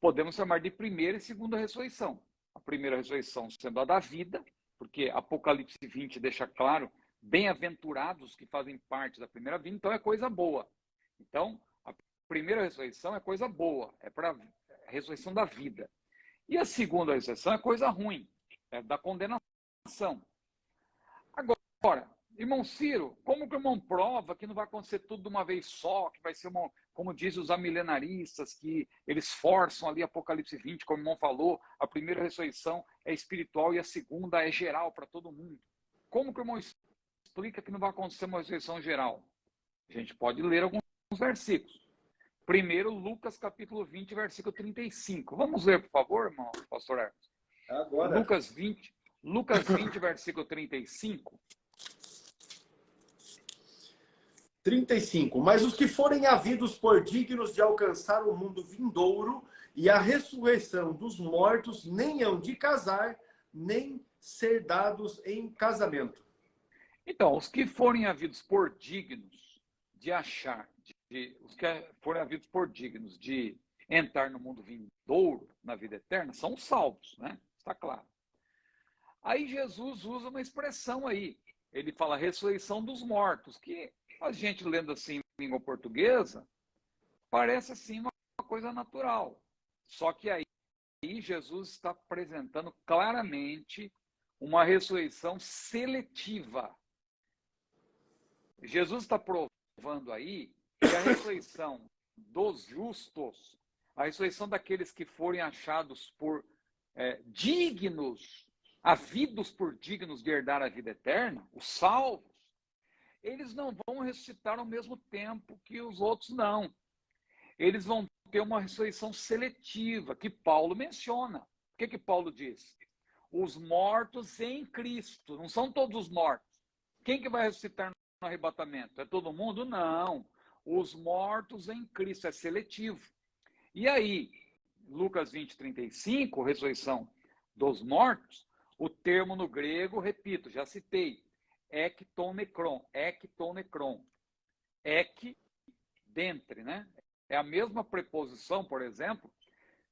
podemos chamar de primeira e segunda ressurreição. A primeira ressurreição sendo a da vida, porque Apocalipse 20 deixa claro, bem-aventurados que fazem parte da primeira vinda, então é coisa boa. Então, a primeira ressurreição é coisa boa, é para a ressurreição da vida. E a segunda ressurreição é coisa ruim, é da condenação. Agora, irmão Ciro, como que o irmão prova que não vai acontecer tudo de uma vez só, que vai ser, como dizem os amilenaristas, que eles forçam ali Apocalipse 20, como o irmão falou, a primeira ressurreição é espiritual e a segunda é geral para todo mundo. Como que o irmão explica que não vai acontecer uma ressurreição geral? A gente pode ler alguns versículos. Primeiro, Lucas capítulo 20, versículo 35. Vamos ler, por favor, irmão, pastor Hermes? Agora. Lucas 20, versículo 35. 35. Mas os que forem havidos por dignos de alcançar o mundo vindouro e a ressurreição dos mortos, nem hão de casar, nem ser dados em casamento. Então, os que forem havidos por dignos de achar, os que forem havidos por dignos de entrar no mundo vindouro, na vida eterna, são os salvos, né? Está claro. Aí Jesus usa uma expressão aí. Ele fala ressurreição dos mortos, que a gente lendo assim em língua portuguesa, parece assim uma coisa natural. Só que aí Jesus está apresentando claramente uma ressurreição seletiva. Jesus está provando aí que a ressurreição dos justos, a ressurreição daqueles que forem achados por dignos, havidos por dignos de herdar a vida eterna, os salvos, eles não vão ressuscitar ao mesmo tempo que os outros, não. Eles vão ter uma ressurreição seletiva, que Paulo menciona. O que Paulo diz? Os mortos em Cristo. Não são todos os mortos. Quem que vai ressuscitar no arrebatamento? É todo mundo? Não. Os mortos em Cristo. É seletivo. E aí, Lucas 20, 35, ressurreição dos mortos, o termo no grego, repito, já citei, ekton necron, ek, dentre, né? É a mesma preposição, por exemplo,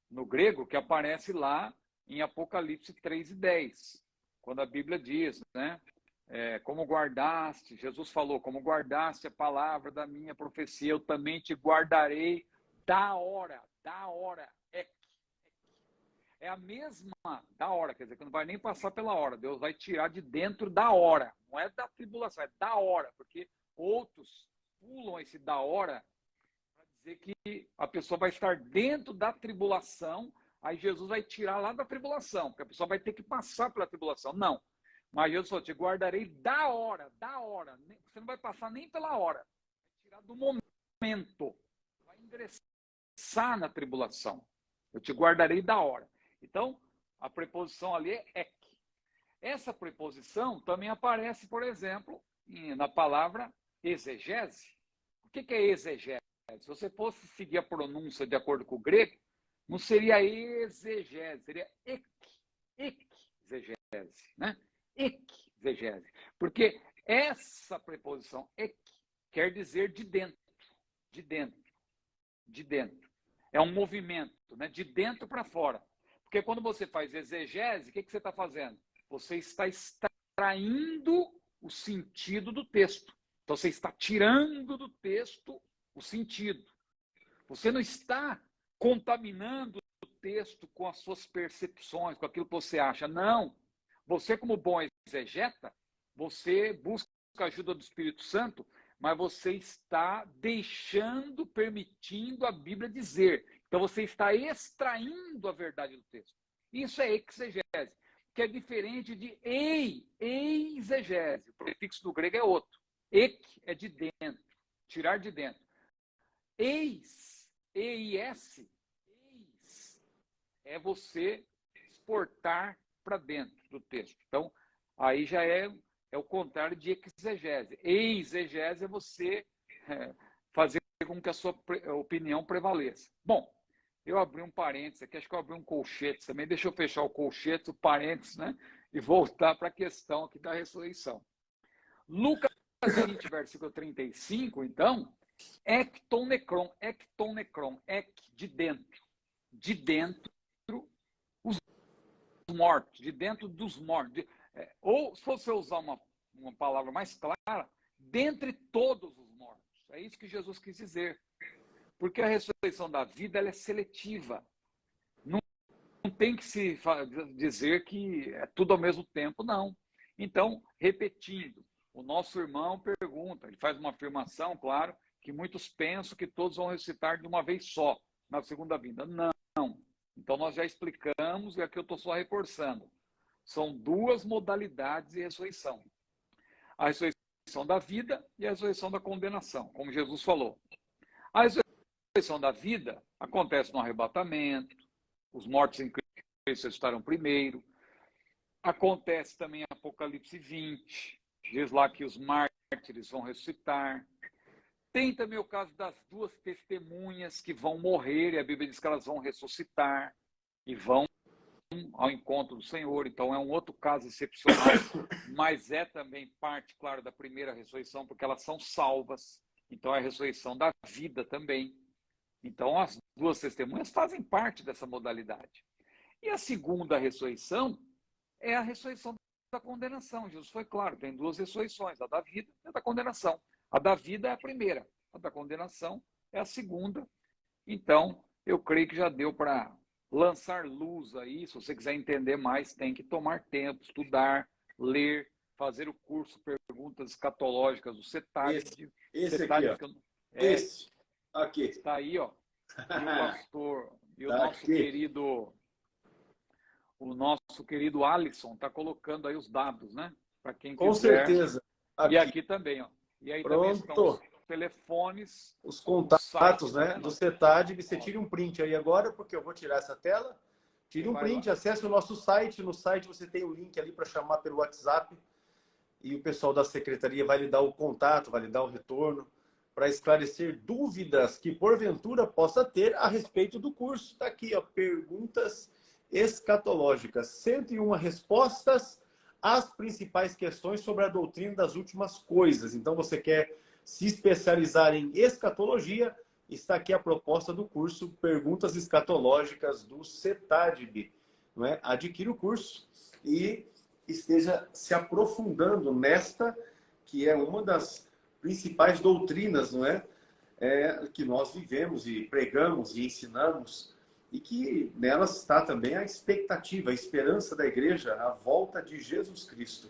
no grego, que aparece lá em Apocalipse 3 e 10, quando a Bíblia diz, né? Como guardaste, Jesus falou, como guardaste a palavra da minha profecia, eu também te guardarei da hora, ek. É a mesma da hora, quer dizer, que não vai nem passar pela hora. Deus vai tirar de dentro da hora. Não é da tribulação, é da hora. Porque outros pulam esse da hora para dizer que a pessoa vai estar dentro da tribulação, aí Jesus vai tirar lá da tribulação, porque a pessoa vai ter que passar pela tribulação. Não. Mas Jesus falou, te guardarei da hora. Você não vai passar nem pela hora. Vai tirar do momento. Vai ingressar na tribulação. Eu te guardarei da hora. Então, a preposição ali é ek. Essa preposição também aparece, por exemplo, na palavra exegese. O que é exegese? Se você fosse seguir a pronúncia de acordo com o grego, não seria exegese, seria exegese, né? Exegese. Porque essa preposição ek quer dizer de dentro, de dentro, de dentro. É um movimento, né? De dentro para fora. Porque quando você faz exegese, o que você está fazendo? Você está extraindo o sentido do texto. Então, você está tirando do texto o sentido. Você não está contaminando o texto com as suas percepções, com aquilo que você acha. Não. Você, como bom exegeta, você busca a ajuda do Espírito Santo, mas você está deixando, permitindo a Bíblia dizer. Então, você está extraindo a verdade do texto. Isso é exegese, que é diferente de exegese. O prefixo do grego é outro. Ek é de dentro, tirar de dentro. Eis, eis, é você exportar para dentro do texto. Então, aí já é o contrário de exegese. Exegese é você fazer com que a sua opinião prevaleça. Bom, eu abri um parênteses aqui, acho que eu abri um colchete também. Deixa eu fechar o colchete, o parênteses, né? E voltar para a questão aqui da ressurreição. Lucas 20, versículo 35, então, ecton necron, ec, de dentro, os mortos, de dentro dos mortos. Ou, se você usar uma palavra mais clara, dentre todos os mortos. É isso que Jesus quis dizer. Porque a ressurreição da vida ela é seletiva. Não tem que se dizer que é tudo ao mesmo tempo, não. Então, repetindo, o nosso irmão pergunta, ele faz uma afirmação, claro, que muitos pensam que todos vão ressuscitar de uma vez só, na segunda vinda. Não. Então, nós já explicamos, e aqui eu estou só reforçando. São duas modalidades de ressurreição. A ressurreição da vida e a ressurreição da condenação, como Jesus falou. A ressurreição da vida acontece no arrebatamento, os mortos em Cristo ressuscitarão primeiro. Acontece também em Apocalipse 20, diz lá que os mártires vão ressuscitar. Tem também o caso das duas testemunhas que vão morrer, e a Bíblia diz que elas vão ressuscitar e vão ao encontro do Senhor. Então é um outro caso excepcional, mas é também parte, claro, da primeira ressurreição, porque elas são salvas. Então é a ressurreição da vida também. Então as duas testemunhas fazem parte dessa modalidade. E a segunda ressurreição é a ressurreição da condenação. Jesus foi claro, tem duas ressurreições, a da vida e a da condenação. A da vida é a primeira, a da condenação é a segunda. Então, eu creio que já deu para lançar luz aí. Se você quiser entender mais, tem que tomar tempo, estudar, ler, fazer o curso Perguntas Escatológicas do CETAD. Esse CETAD, aqui, ó. Esse aqui. Está aí, ó. E o pastor, e o Tá nosso aqui. querido Alisson está colocando aí os dados, né? Para quem Com quiser. certeza. Aqui. E aqui também, ó. E aí também estão os telefones. Os contatos, site, né, do CETAD. Você tira um print aí agora, porque eu vou tirar essa tela. Tire um print, acesse o nosso site. No site você tem o link ali para chamar pelo WhatsApp. E o pessoal da secretaria vai lhe dar o contato, vai lhe dar o retorno, para esclarecer dúvidas que porventura possa ter a respeito do curso. Está aqui, ó, Perguntas Escatológicas. 101 respostas às principais questões sobre a doutrina das últimas coisas. Então, você quer se especializar em escatologia, está aqui a proposta do curso Perguntas Escatológicas do CETADB. Não é? Adquira o curso e esteja se aprofundando nesta, que é uma das principais doutrinas, não é? Que nós vivemos e pregamos e ensinamos, e que nelas está também a expectativa, a esperança da igreja, a volta de Jesus Cristo.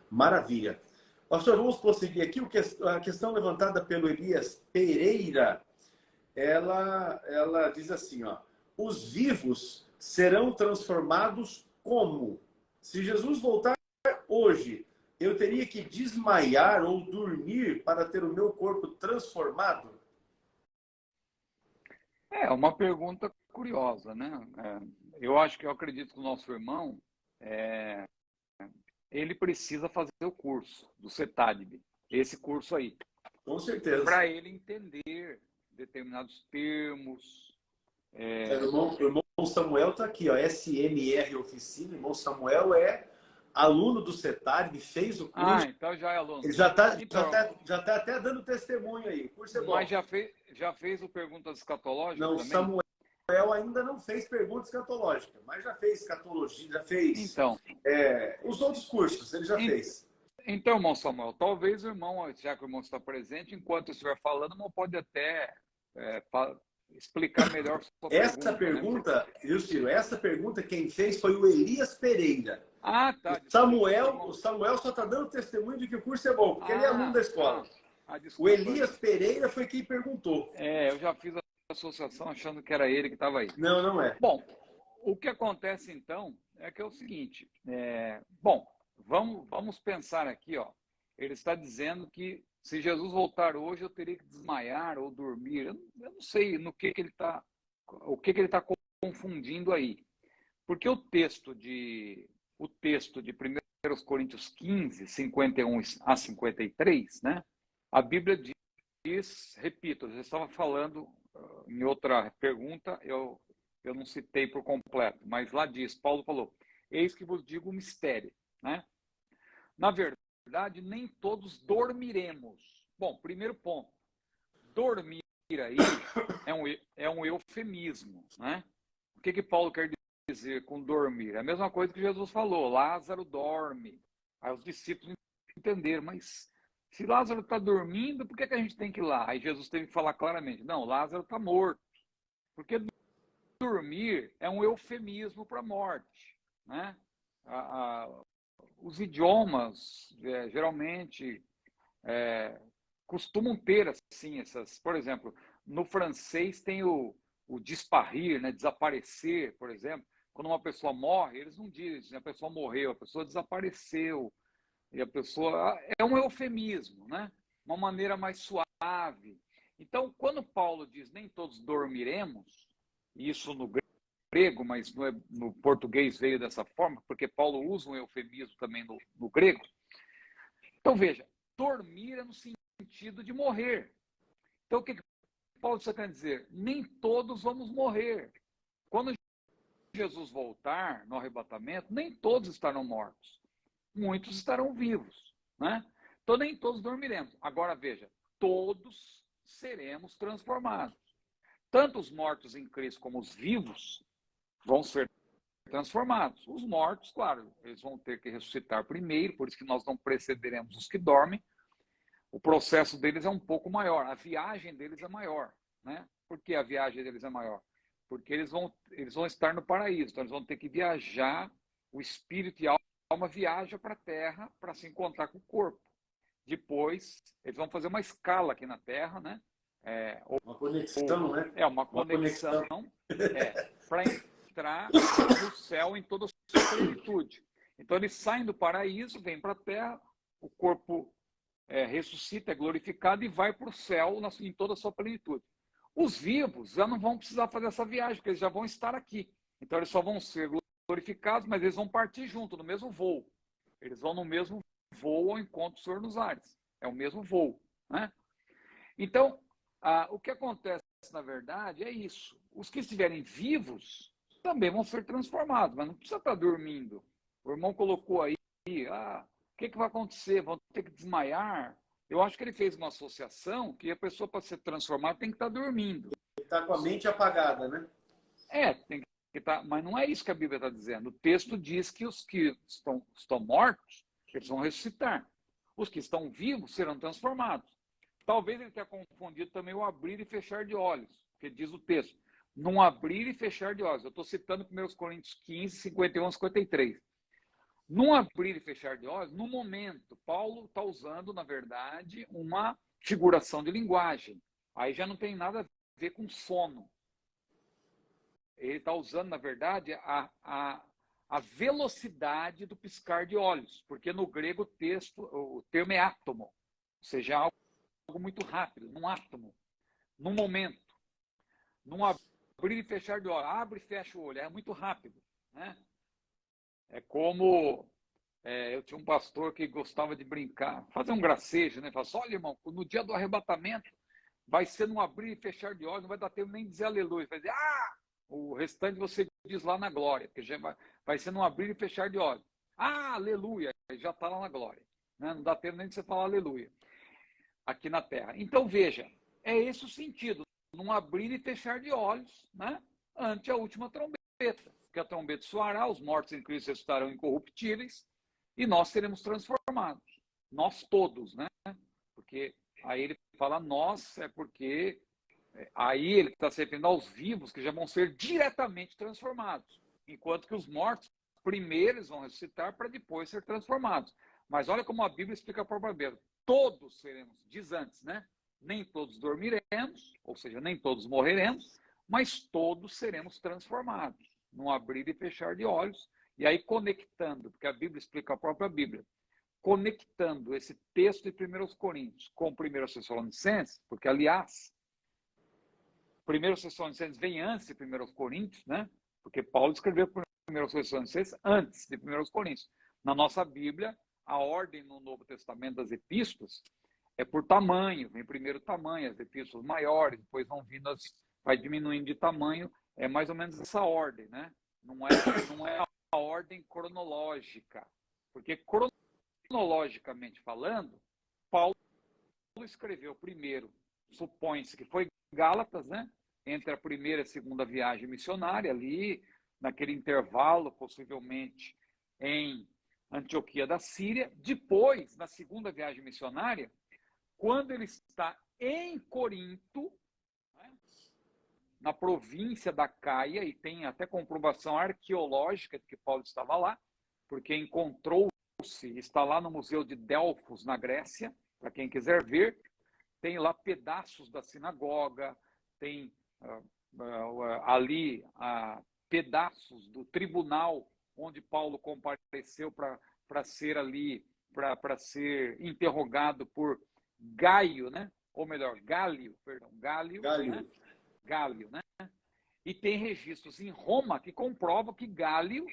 Maravilha. Pastor, vamos prosseguir aqui. A questão levantada pelo Elias Pereira, ela diz assim, ó: os vivos serão transformados como? Se Jesus voltar hoje, eu teria que desmaiar ou dormir para ter o meu corpo transformado? É uma pergunta curiosa, né? Eu acredito que o nosso irmão, ele precisa fazer o curso do CETADB, esse curso aí. Com certeza. Para ele entender determinados termos. O irmão Samuel está aqui, ó, SMR Oficina. O irmão Samuel é aluno do CETADB, fez o curso. Então já é aluno. Ele já está então, até dando testemunho aí. O curso é bom. Mas já fez o Perguntas Escatológicas não, também? Samuel ainda não fez perguntas escatológicas, mas já fez escatologia, já fez os outros cursos, ele já fez. Então, irmão Samuel, talvez o irmão, já que o irmão está presente, enquanto eu estiver falando, não pode até explicar melhor sua Essa pergunta, pergunta, viu, Ciro? Essa pergunta quem fez foi o Elias Pereira. Ah, tá. O Samuel só está dando testemunho de que o curso é bom, porque ele é aluno da escola. O Elias Pereira foi quem perguntou. Eu já fiz a associação achando que era ele que estava aí. Não, não é. Bom, o que acontece então é que é o seguinte. Vamos pensar aqui, ó. Ele está dizendo que se Jesus voltar hoje, eu teria que desmaiar ou dormir. Eu não sei no que ele está, o que ele está confundindo aí. Porque o texto de 1 Coríntios 15, 51 a 53, né? A Bíblia diz, repito, eu já estava falando em outra pergunta, eu não citei por completo, mas lá diz, Paulo falou, eis que vos digo um mistério, né? Na verdade, nem todos dormiremos. Bom, primeiro ponto, dormir aí é um eufemismo, né? O que Paulo quer dizer com dormir? É a mesma coisa que Jesus falou, Lázaro dorme. Aí os discípulos entenderam, mas se Lázaro está dormindo, por que a gente tem que ir lá? Aí Jesus teve que falar claramente, não, Lázaro está morto. Porque dormir é um eufemismo para a morte, né? Os idiomas, geralmente, costumam ter, assim, essas... Por exemplo, no francês tem o disparir, né? Desaparecer, por exemplo. Quando uma pessoa morre, eles não dizem a pessoa morreu, a pessoa desapareceu. E a pessoa... É um eufemismo, né? Uma maneira mais suave. Então, quando Paulo diz nem todos dormiremos, isso no grego, mas no português veio dessa forma, porque Paulo usa um eufemismo também no grego. Então, veja, dormir é no sentido de morrer. Então, o que Paulo está querendo dizer? Nem todos vamos morrer. Quando Jesus voltar no arrebatamento, nem todos estarão mortos. Muitos estarão vivos, né? Então, nem todos dormiremos. Agora, veja, todos seremos transformados. Tanto os mortos em Cristo como os vivos vão ser transformados. Os mortos, claro, eles vão ter que ressuscitar primeiro, por isso que nós não precederemos os que dormem. O processo deles é um pouco maior, a viagem deles é maior, né? Por que a viagem deles é maior? Porque eles vão estar no paraíso, então eles vão ter que viajar, o espírito e a alma viaja para a terra para se encontrar com o corpo. Depois, eles vão fazer uma escala aqui na terra, né? Uma conexão, né? Uma conexão para entrar no céu em toda a sua plenitude. Então, eles saem do paraíso, vêm para a terra, o corpo ressuscita, é glorificado e vai para o céu em toda a sua plenitude. Os vivos já não vão precisar fazer essa viagem, porque eles já vão estar aqui. Então, eles só vão ser glorificados, mas eles vão partir junto, no mesmo voo. Eles vão no mesmo voo ao encontro do Senhor nos ares. É o mesmo voo, né? Então, o que acontece, na verdade, é isso. Os que estiverem vivos também vão ser transformados, mas não precisa estar dormindo. O irmão colocou aí, o que vai acontecer? Vão ter que desmaiar? Eu acho que ele fez uma associação que a pessoa, para ser transformada, tem que estar dormindo. Está com a mente apagada, né? Tem que estar, mas não é isso que a Bíblia está dizendo. O texto diz que os que estão mortos, eles vão ressuscitar. Os que estão vivos serão transformados. Talvez ele tenha confundido também o abrir e fechar de olhos, porque diz o texto, num abrir e fechar de olhos. Eu estou citando 1 Coríntios 15, 51 a 53. Num abrir e fechar de olhos, no momento, Paulo está usando, na verdade, uma figuração de linguagem. Aí já não tem nada a ver com sono. Ele está usando, na verdade, a velocidade do piscar de olhos, porque no grego o termo é átomo, ou seja, algo muito rápido, num átomo, num momento, num abrir e fechar de olhos. Abre e fecha o olho, é muito rápido, né? É como eu tinha um pastor que gostava de brincar, fazer um gracejo, né? Falava assim, olha, irmão, no dia do arrebatamento vai ser num abrir e fechar de olhos, não vai dar tempo nem de dizer aleluia. Vai dizer, o restante você diz lá na glória, porque já vai ser num abrir e fechar de olhos. Aleluia, já está lá na glória. Né? Não dá tempo nem de você falar aleluia aqui na terra. Então, veja, é esse o sentido, num abrir e fechar de olhos, né? Ante a última trombeta. Que a trombeta soará, os mortos em Cristo ressuscitarão incorruptíveis e nós seremos transformados. Nós todos, né? Porque aí ele fala nós, porque Aí ele está se referindo aos vivos que já vão ser diretamente transformados, enquanto que os mortos, primeiro eles vão ressuscitar para depois ser transformados. Mas olha como a Bíblia explica a própria Bíblia. Todos seremos, diz antes, né? Nem todos dormiremos, ou seja, nem todos morreremos, mas todos seremos transformados, num abrir e fechar de olhos. E aí conectando, porque a Bíblia explica a própria Bíblia, conectando esse texto de 1 Coríntios com 1 Tessalonicenses, porque, aliás, 1 Tessalonicenses vem antes de 1 Coríntios, né? Porque Paulo escreveu 1 Tessalonicenses antes de 1 Coríntios. Na nossa Bíblia, a ordem no Novo Testamento das epístolas é por tamanho. Vem primeiro o tamanho, as epístolas maiores, depois vão vindo vai diminuindo de tamanho. É mais ou menos essa ordem, né? Não é a ordem cronológica. Porque cronologicamente falando, Paulo escreveu primeiro, supõe-se que foi Gálatas, né? Entre a primeira e a segunda viagem missionária, ali, naquele intervalo, possivelmente em Antioquia da Síria. Depois, na segunda viagem missionária, quando ele está em Corinto, né? Na província da Caia, e tem até comprovação arqueológica de que Paulo estava lá, porque encontrou-se, está lá no Museu de Delfos, na Grécia, para quem quiser ver, tem lá pedaços da sinagoga, tem ali pedaços do tribunal onde Paulo compareceu para ser ali, para ser interrogado por Gaio, né? Ou melhor, Gálio, perdão, Gálio. Né? Gálio, né? E tem registros em Roma que comprovam que Gálio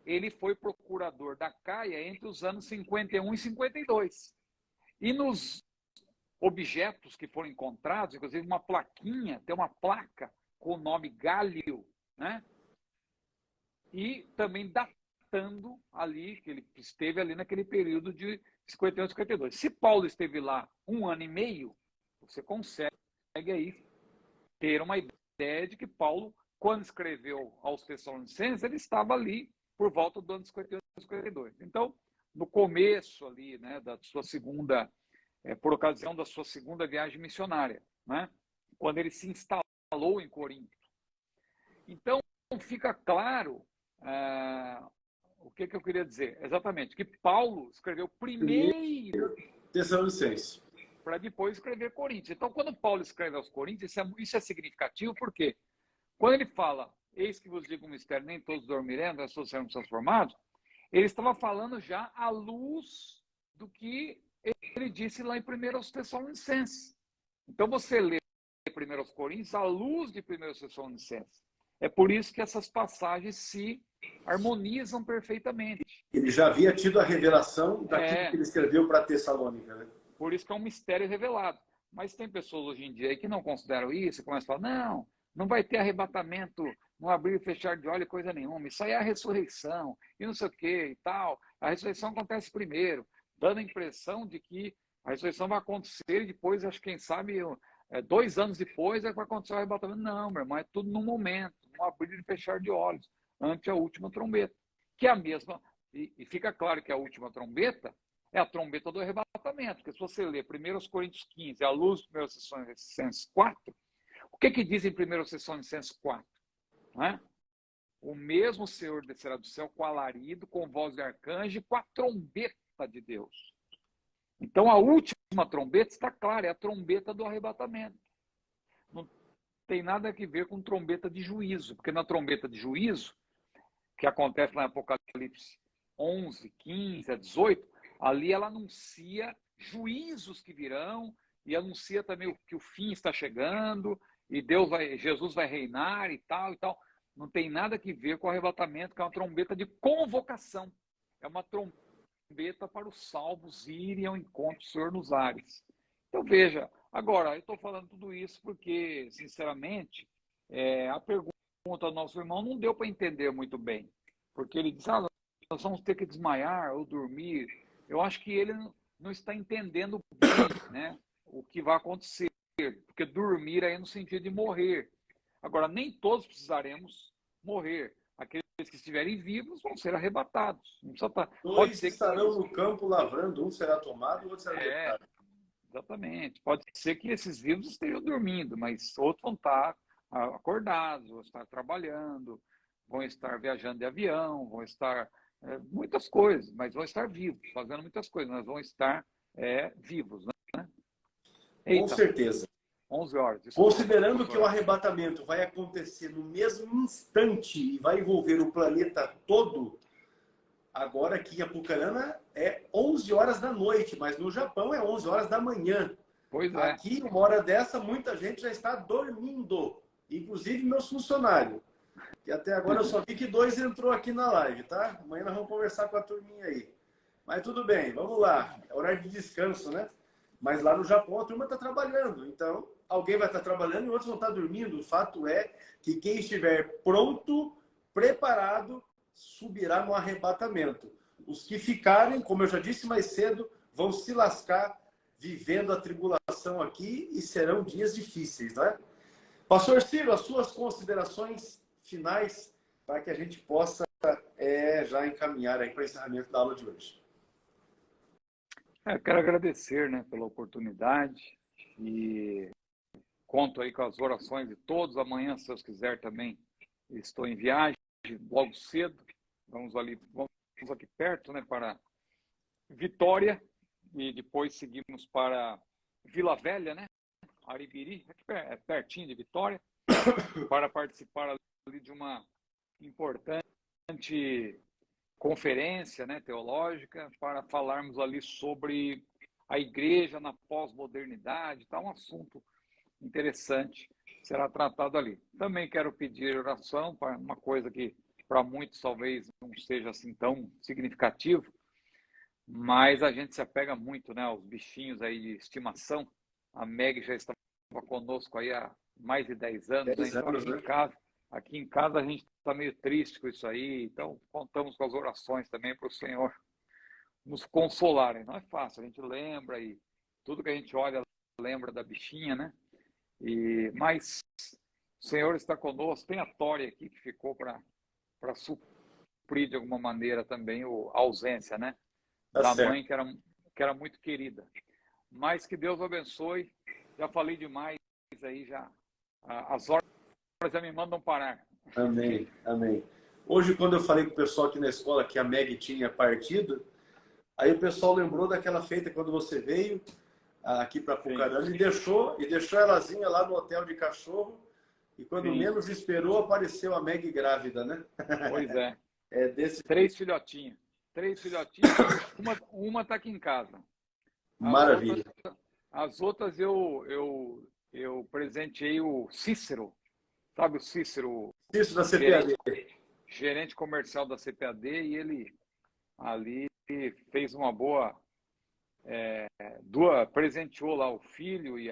ele foi procurador da Caia entre os anos 51 e 52. E nos objetos que foram encontrados, inclusive uma plaquinha, tem uma placa com o nome Gálio, né? E também datando ali, que ele esteve ali naquele período de 51 e 52. Se Paulo esteve lá 1 ano e meio, você consegue aí ter uma ideia de que Paulo, quando escreveu aos Tessalonicenses, ele estava ali por volta do ano 51 e 52. Então, no começo ali, né, da sua segunda, por ocasião da sua segunda viagem missionária, né, quando ele se instalou em Corinto. Então, fica claro o que eu queria dizer. Exatamente, que Paulo escreveu primeiro Tessalonicenses, para depois escrever Coríntios. Então, quando Paulo escreve aos Coríntios, isso é significativo, porque quando ele fala, eis que vos digo um mistério, nem todos dormiremos, nós todos seremos transformados, ele estava falando já à luz do que ele disse lá em 1 Tessalonicenses. Então, você lê 1 Coríntios à luz de 1 Tessalonicenses. É por isso que essas passagens se harmonizam perfeitamente. ele já havia tido a revelação daquilo que ele escreveu para Tessalônica, né? Por isso que é um mistério revelado. Mas tem pessoas hoje em dia aí que não consideram isso, e começam a falar, não vai ter arrebatamento, não abrir e fechar de olho, coisa nenhuma. Isso aí é a ressurreição, e não sei o que e tal. A ressurreição acontece primeiro, dando a impressão de que a ressurreição vai acontecer e depois, acho que quem sabe, 2 anos depois é que vai acontecer o arrebatamento. Não, meu irmão, é tudo no momento, no abrir e fechar de olhos, ante a última trombeta. Que é a mesma, e fica claro que a última trombeta é a trombeta do arrebatamento, porque se você ler 1 Coríntios 15, à luz de 1 Tessalonicenses 4, o que diz em 1 Tessalonicenses 4? Não é? O mesmo Senhor descerá do céu com alarido, com voz de arcanjo e com a trombeta de Deus. Então a última trombeta está clara, é a trombeta do arrebatamento. Não tem nada a ver com trombeta de juízo, porque na trombeta de juízo, que acontece lá em Apocalipse 11, 15 a 18, ali ela anuncia juízos que virão e anuncia também que o fim está chegando e Jesus vai reinar e tal e tal. Não tem nada a ver com o arrebatamento, que é uma trombeta de convocação. É uma trombeta para os salvos irem ao encontro do Senhor nos ares. Então veja, agora eu estou falando tudo isso porque, sinceramente, a pergunta do nosso irmão não deu para entender muito bem. Porque ele disse, nós vamos ter que desmaiar ou dormir. Eu acho que ele não está entendendo bem, né, o que vai acontecer, porque dormir aí no sentido de morrer. Agora, nem todos precisaremos morrer. Aqueles que estiverem vivos vão ser arrebatados. Não precisa Dois estarão no campo lavrando, um será tomado, o outro será levado. exatamente. Pode ser que esses vivos estejam dormindo, mas outros vão estar acordados, vão estar trabalhando, vão estar viajando de avião, vão estar muitas coisas, mas vão estar vivos, fazendo muitas coisas, mas vão estar vivos, né? Eita, Com certeza. 11 horas. Desculpa, Considerando que o arrebatamento vai acontecer no mesmo instante e vai envolver o planeta todo, agora aqui em Apucarana é 11 horas da noite, mas no Japão é 11 horas da manhã. Pois é. Aqui, uma hora dessa, muita gente já está dormindo, inclusive meus funcionários. E até agora eu só vi que 2 entrou aqui na live, tá? Amanhã nós vamos conversar com a turminha aí. Mas tudo bem, vamos lá. É horário de descanso, né? Mas lá no Japão a turma está trabalhando. Então, alguém vai estar trabalhando e outros vão estar dormindo. O fato é que quem estiver pronto, preparado, subirá no arrebatamento. Os que ficarem, como eu já disse mais cedo, vão se lascar vivendo a tribulação aqui e serão dias difíceis, né? Pastor Ciro, as suas considerações finais para que a gente possa já encaminhar aí para o encerramento da aula de hoje. Eu quero agradecer, né, pela oportunidade e conto aí com as orações de todos. Amanhã, se Deus quiser, também estou em viagem, logo cedo. Vamos aqui perto, né, para Vitória e depois seguimos para Vila Velha, né, Aribiri, pertinho de Vitória, para participar ali de uma importante conferência, né, teológica, para falarmos ali sobre a igreja na pós-modernidade. Tá um assunto interessante, será tratado ali. Também quero pedir oração para uma coisa que para muitos talvez não seja assim tão significativo, mas a gente se apega muito, né, aos bichinhos aí de estimação. A Meg já estava conosco aí há mais de 10 anos, 10 né? anos, né? Aqui em casa a gente está meio triste com isso aí, então contamos com as orações também para o Senhor nos consolarem. Não é fácil, a gente lembra e tudo que a gente olha lembra da bichinha, né? Mas o Senhor está conosco. Tem a Tori aqui que ficou para suprir de alguma maneira também a ausência, né? Da mãe que era muito querida. Mas que Deus abençoe. Já falei demais aí já. As horas já me mandam parar. Amém, amém. Hoje, quando eu falei com o pessoal aqui na escola que a Meg tinha partido, aí o pessoal lembrou daquela feita quando você veio aqui para Apucarana e deixou elazinha lá no hotel de cachorro. E quando menos esperou, apareceu a Meg grávida, né? Pois é. Desse 3 filhotinhos. 3 filhotinhos. Uma está aqui em casa. Maravilha. As outras eu presenteei o Cícero. Sabe o Cícero? Isso da CPAD. Gerente comercial da CPAD, e ele ali fez uma boa... presenteou lá o filho e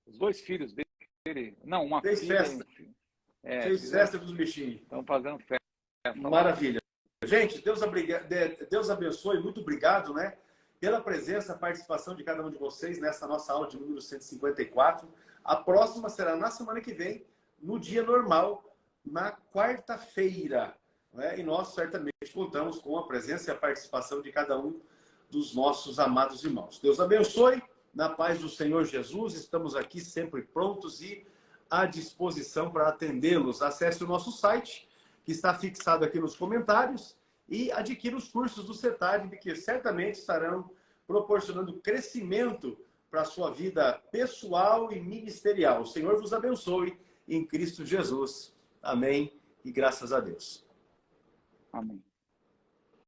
os 2 filhos dele. Não, uma fez filha festa. E um filho. Fez festa com os bichinhos. Estão fazendo festa. Maravilha. Gente, Deus abençoe. Muito obrigado, né, pela presença, participação de cada um de vocês nessa nossa aula de número 154. A próxima será na semana que vem, no dia normal, na quarta-feira. Né? E nós certamente contamos com a presença e a participação de cada um dos nossos amados irmãos. Deus abençoe. Na paz do Senhor Jesus, estamos aqui sempre prontos e à disposição para atendê-los. Acesse o nosso site, que está fixado aqui nos comentários, e adquira os cursos do CETAD, que certamente estarão proporcionando crescimento para a sua vida pessoal e ministerial. O Senhor vos abençoe em Cristo Jesus. Amém e graças a Deus. Amém.